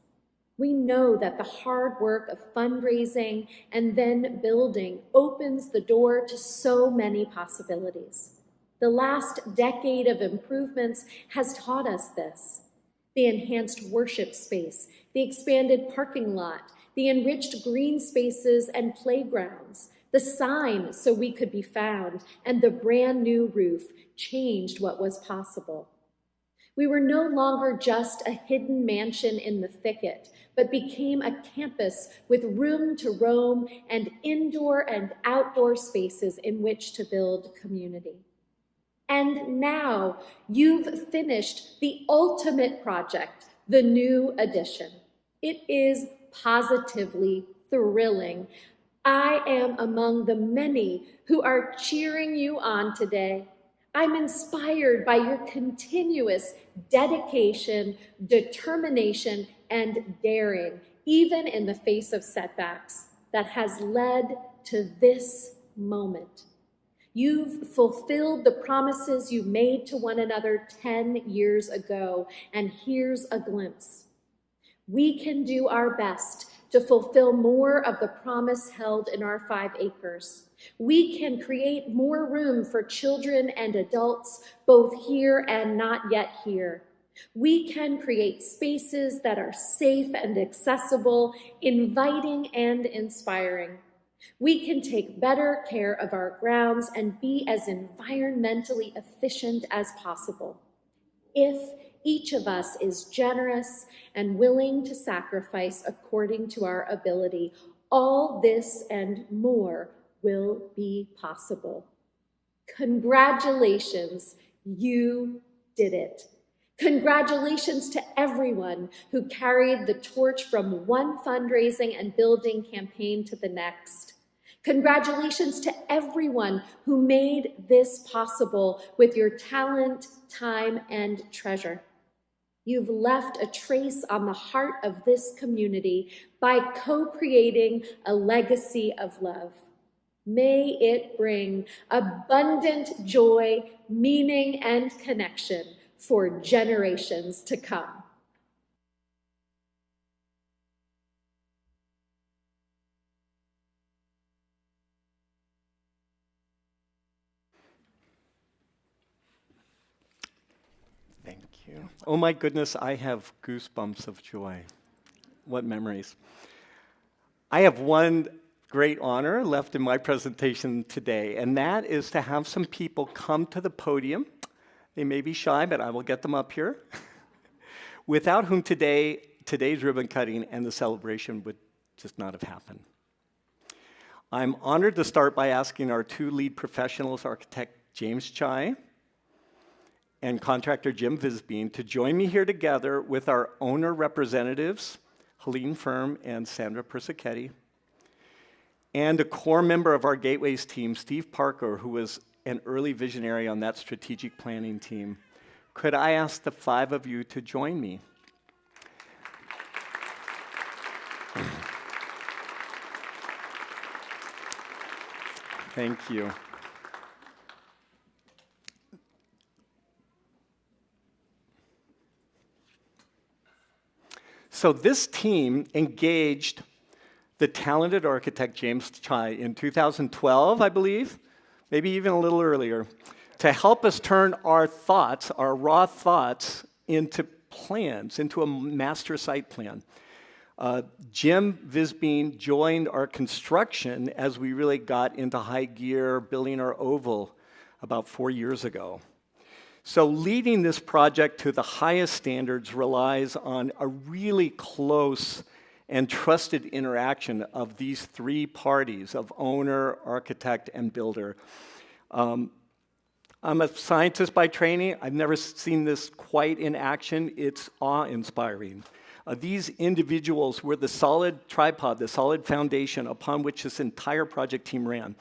We know that the hard work of fundraising and then building opens the door to so many possibilities. The last decade of improvements has taught us this. The enhanced worship space, the expanded parking lot, the enriched green spaces and playgrounds, the sign so we could be found, and the brand new roof changed what was possible. We were no longer just a hidden mansion in the thicket, but became a campus with room to roam and indoor and outdoor spaces in which to build community. And now you've finished the ultimate project, the new addition. It is positively thrilling. I am among the many who are cheering you on today. I'm inspired by your continuous dedication, determination, and daring, even in the face of setbacks, that has led to this moment. You've fulfilled the promises you made to one another 10 years ago, and here's a glimpse. We can do our best to fulfill more of the promise held in our 5 acres. We can create more room for children and adults, both here and not yet here. We can create spaces that are safe and accessible, inviting and inspiring. We can take better care of our grounds and be as environmentally efficient as possible. If each of us is generous and willing to sacrifice according to our ability, all this and more will be possible. Congratulations, you did it. Congratulations to everyone who carried the torch from one fundraising and building campaign to the next. Congratulations to everyone who made this possible with your talent, time, and treasure. You've left a trace on the heart of this community by co-creating a legacy of love. May it bring abundant joy, meaning, and connection for generations to come. Thank you. Oh my goodness, I have goosebumps of joy. What memories. I have one great honor left in my presentation today, and that is to have some people come to the podium. They may be shy, but I will get them up here, without whom today's ribbon cutting and the celebration would just not have happened. I'm honored to start by asking our 2 lead professionals, architect James Chai and contractor Jim Visbean, to join me here together with our owner representatives, Helene Firm and Sandra Persichetti, and a core member of our Gateways team, Steve Parker, who was an early visionary on that strategic planning team. Could I ask the 5 of you to join me? Thank you. So this team engaged the talented architect James Chai in 2012, I believe, maybe even a little earlier, to help us turn our thoughts, our raw thoughts, into plans, into a master site plan. Jim Visbean joined our construction as we really got into high gear, building our oval about 4 years ago. So leading this project to the highest standards relies on a really close and trusted interaction of these 3 parties, of owner, architect, and builder. I'm a scientist by training. I've never seen this quite in action. It's awe-inspiring. These individuals were the solid tripod, the solid foundation upon which this entire project team ran.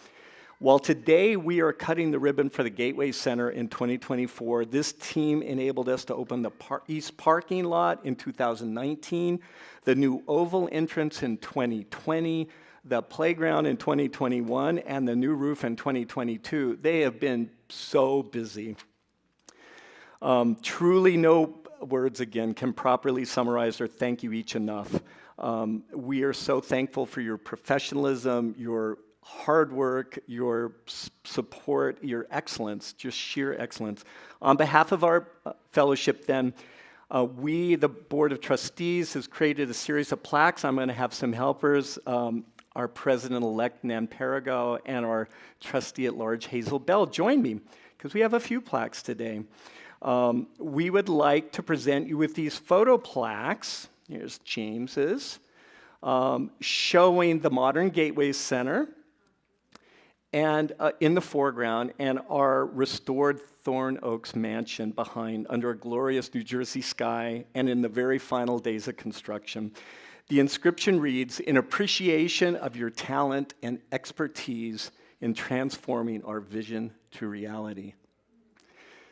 While today we are cutting the ribbon for the Gateway Center in 2024, this team enabled us to open the east parking lot in 2019, the new oval entrance in 2020, the playground in 2021, and the new roof in 2022. They have been so busy. Truly no words, again, can properly summarize or thank you each enough. We are so thankful for your professionalism, your hard work, your support, your excellence, just sheer excellence. On behalf of our fellowship then, we, the Board of Trustees, has created a series of plaques. I'm going to have some helpers, our President-elect Nan Perigo and our Trustee-at-Large Hazel Bell join me, because we have a few plaques today. We would like to present you with these photo plaques. Here's James's, showing the modern Gateway Center, and in the foreground, and our restored Thorn Oaks mansion behind under a glorious New Jersey sky and in the very final days of construction. The inscription reads, "In appreciation of your talent and expertise in transforming our vision to reality."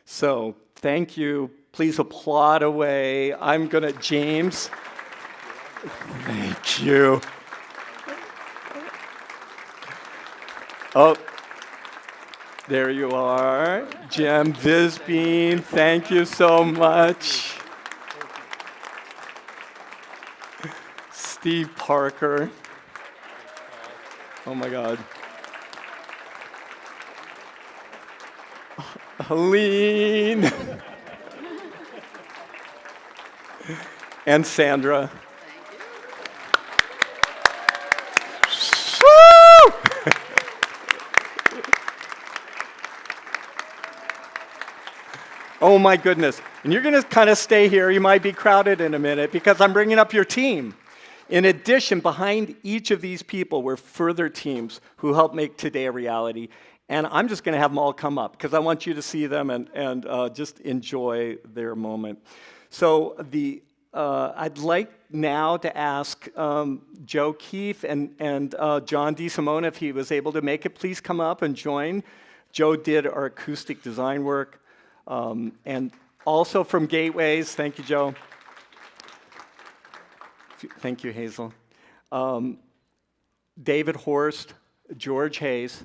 So, thank you. Please applaud away. I'm gonna, James. Thank you. Oh, there you are. Jem Visbean, thank you so much. Steve Parker. Oh my God. Helene. And Sandra. Oh my goodness. And you're going to kind of stay here. You might be crowded in a minute because I'm bringing up your team. In addition, behind each of these people were further teams who helped make today a reality. And I'm just going to have them all come up because I want you to see them and just enjoy their moment. So I'd like now to ask Joe Keefe and John DeSimone, if he was able to make it, please come up and join. Joe did our acoustic design work. And also from Gateways, thank you, Joe. Thank you, Hazel. David Horst, George Hayes,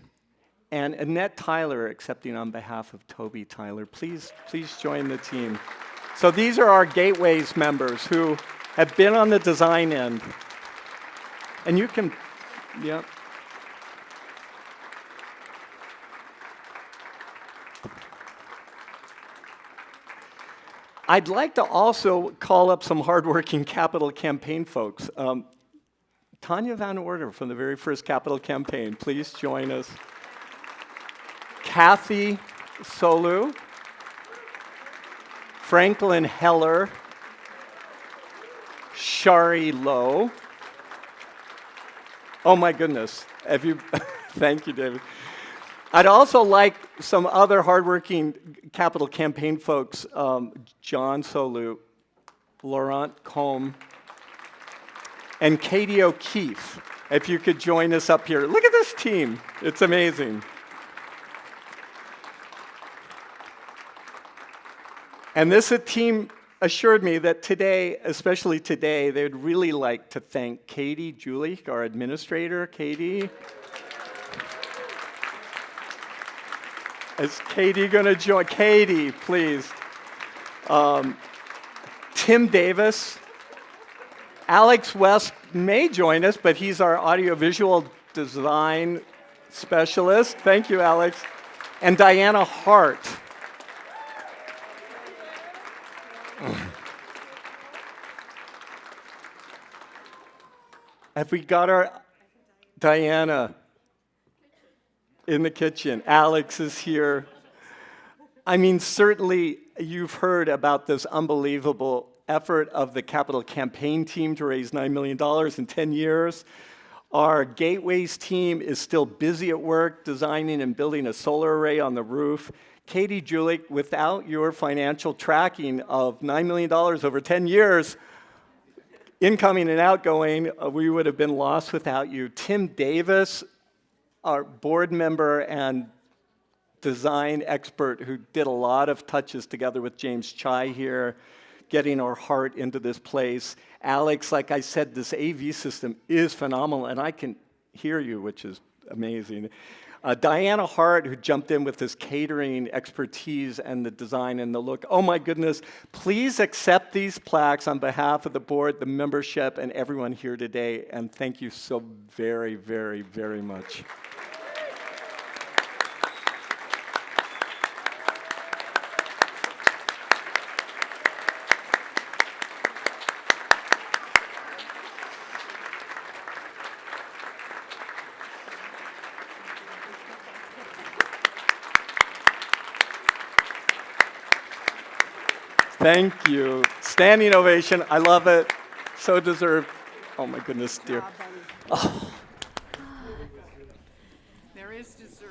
and Annette Tyler, accepting on behalf of Toby Tyler. Please join the team. So these are our Gateways members who have been on the design end. And you can, yeah. I'd like to also call up some hardworking capital campaign folks. Tanya Van Order from the very first capital campaign, please join us. Kathy Solu, Franklin Heller, Shari Lowe. Oh my goodness, have you, thank you, David. I'd also like some other hardworking capital campaign folks, John Solu, Laurent Combe, and Katie O'Keefe, if you could join us up here. Look at this team. It's amazing. And this team assured me that today, especially today, they would really like to thank Katie Julie, our administrator. Katie. Is Katie going to join? Katie, please. Tim Davis. Alex West may join us, but he's our audiovisual design specialist. Thank you, Alex. And Diana Hart. Have we got our Diana in the kitchen? Alex is here. I mean, certainly you've heard about this unbelievable effort of the capital campaign team to raise $9 million in 10 years. Our Gateways team is still busy at work designing and building a solar array on the roof. Katie Julich, without your financial tracking of $9 million over 10 years, incoming and outgoing, we would have been lost without you. Tim Davis, our board member and design expert who did a lot of touches together with James Chai here, getting our heart into this place. Alex, like I said, this AV system is phenomenal, and I can hear you, which is amazing. Diana Hart, who jumped in with this catering expertise and the design and the look. Oh my goodness, please accept these plaques on behalf of the board, the membership, and everyone here today, and thank you so very, very, very much. Thank you. Standing ovation. I love it. So deserved. Oh my goodness, dear. Oh. There is dessert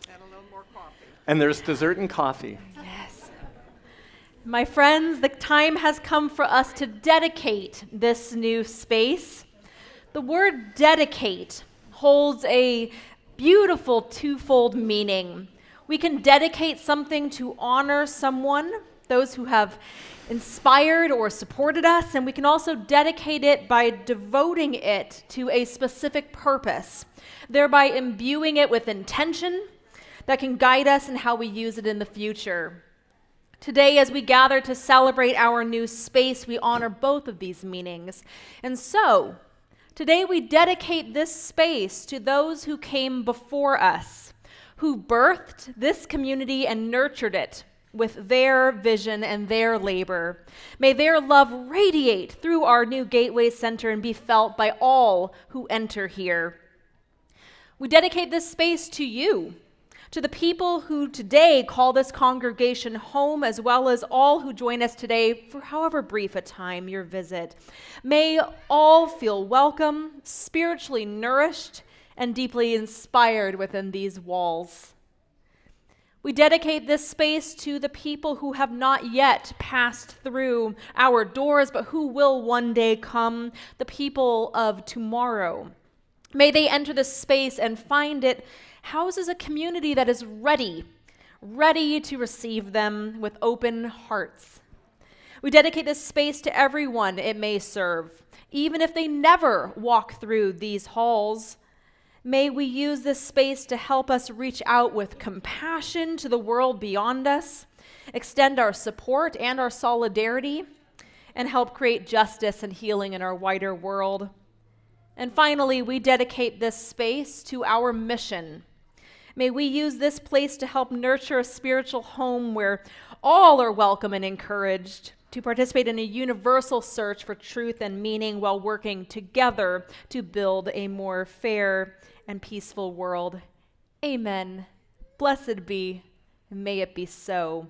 and a little more coffee. And there's dessert and coffee. Yes. My friends, the time has come for us to dedicate this new space. The word dedicate holds a beautiful twofold meaning. We can dedicate something to honor someone, those who have inspired or supported us, and we can also dedicate it by devoting it to a specific purpose, thereby imbuing it with intention that can guide us in how we use it in the future. Today, as we gather to celebrate our new space, we honor both of these meanings. And so, today we dedicate this space to those who came before us, who birthed this community and nurtured it with their vision and their labor. May their love radiate through our new Gateway Center and be felt by all who enter here. We dedicate this space to you, to the people who today call this congregation home, as well as all who join us today for however brief a time your visit. May all feel welcome, spiritually nourished, and deeply inspired within these walls. We dedicate this space to the people who have not yet passed through our doors, but who will one day come, the people of tomorrow. May they enter this space and find it houses a community that is ready to receive them with open hearts. We dedicate this space to everyone it may serve, even if they never walk through these halls. May we use this space to help us reach out with compassion to the world beyond us, extend our support and our solidarity, and help create justice and healing in our wider world. And finally, we dedicate this space to our mission. May we use this place to help nurture a spiritual home where all are welcome and encouraged to participate in a universal search for truth and meaning while working together to build a more fair and peaceful world. Amen. Blessed be, and may it be so.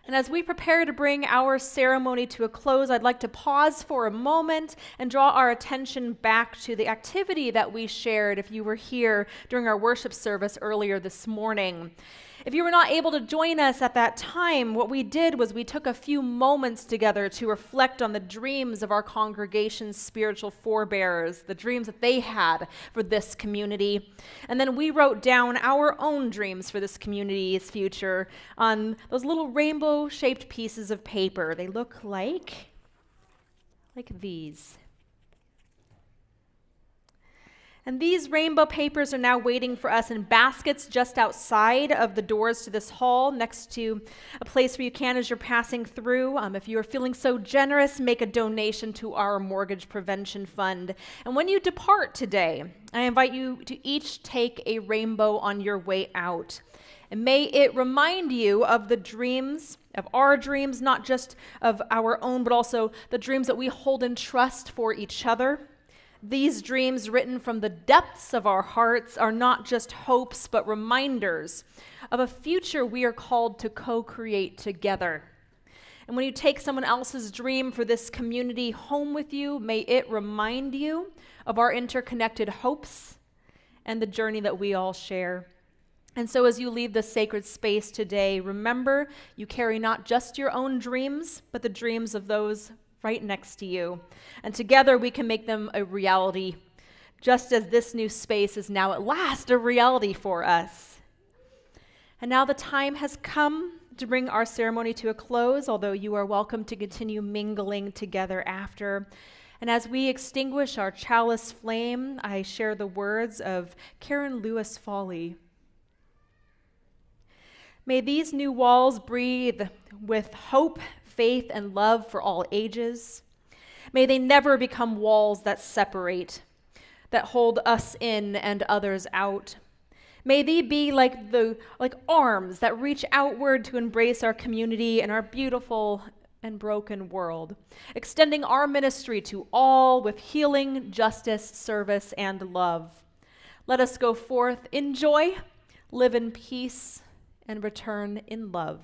And as we prepare to bring our ceremony to a close, I'd like to pause for a moment and draw our attention back to the activity that we shared if you were here during our worship service earlier this morning. If you were not able to join us at that time, what we did was we took a few moments together to reflect on the dreams of our congregation's spiritual forebearers, the dreams that they had for this community. And then we wrote down our own dreams for this community's future on those little rainbow-shaped pieces of paper. They look like these. And these rainbow papers are now waiting for us in baskets just outside of the doors to this hall, next to a place where you can as you're passing through. If you are feeling so generous, make a donation to our mortgage prevention fund. And when you depart today, I invite you to each take a rainbow on your way out. And may it remind you of the dreams, of our dreams, not just of our own, but also the dreams that we hold in trust for each other. These dreams, written from the depths of our hearts, are not just hopes, but reminders of a future we are called to co-create together. And when you take someone else's dream for this community home with you, may it remind you of our interconnected hopes and the journey that we all share. And so as you leave this sacred space today, remember you carry not just your own dreams, but the dreams of those right next to you. And together we can make them a reality. just as this new space is now at last a reality for us. And now the time has come to bring our ceremony to a close, although you are welcome to continue mingling together after. And as we extinguish our chalice flame, I share the words of Karen Lewis Foley. May these new walls breathe with hope, faith, and love for all ages. May they never become walls that separate, that hold us in and others out. May they be like arms that reach outward to embrace our community and our beautiful and broken world, extending our ministry to all with healing, justice, service, and love. Let us go forth in joy, live in peace, and return in love.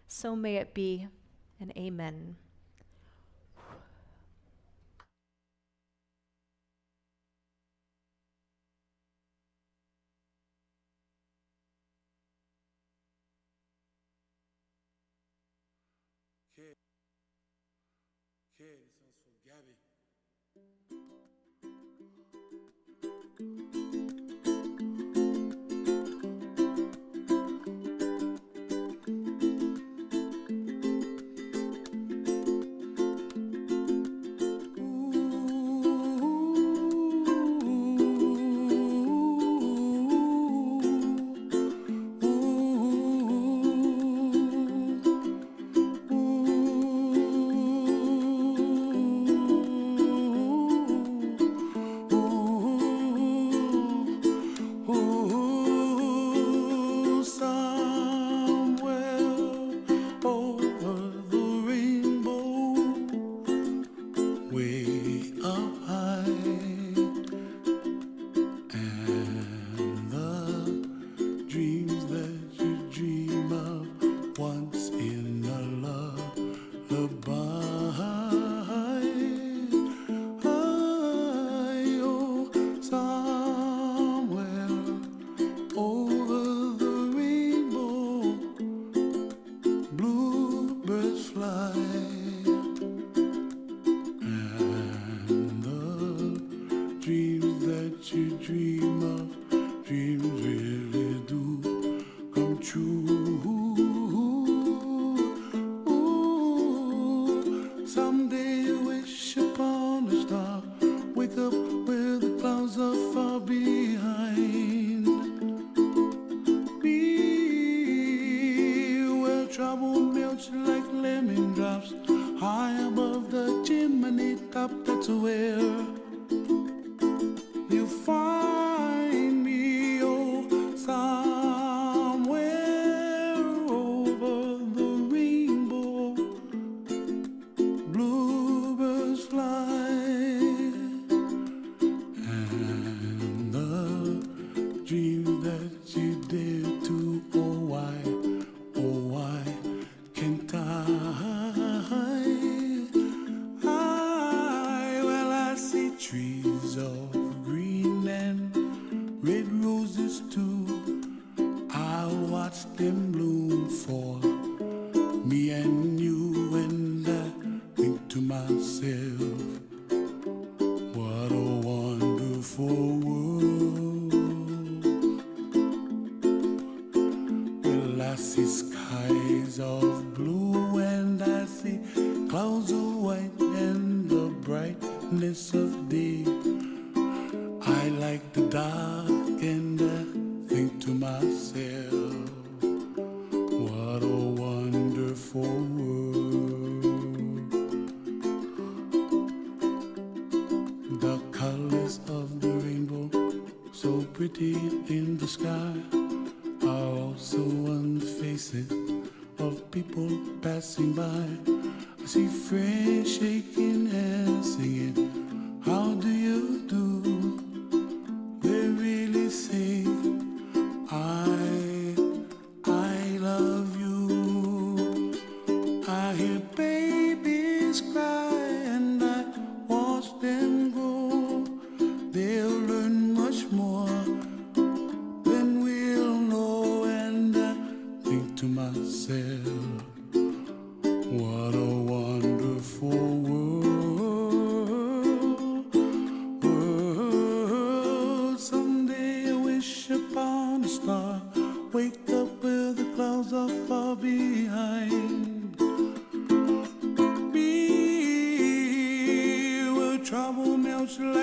So may it be, and amen. Okay, this one's for Gabby.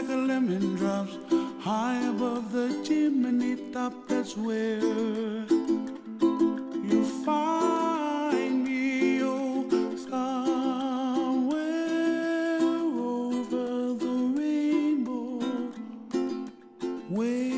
like a lemon drops high above the chimney top. That's where you find me, oh, somewhere over the rainbow. Where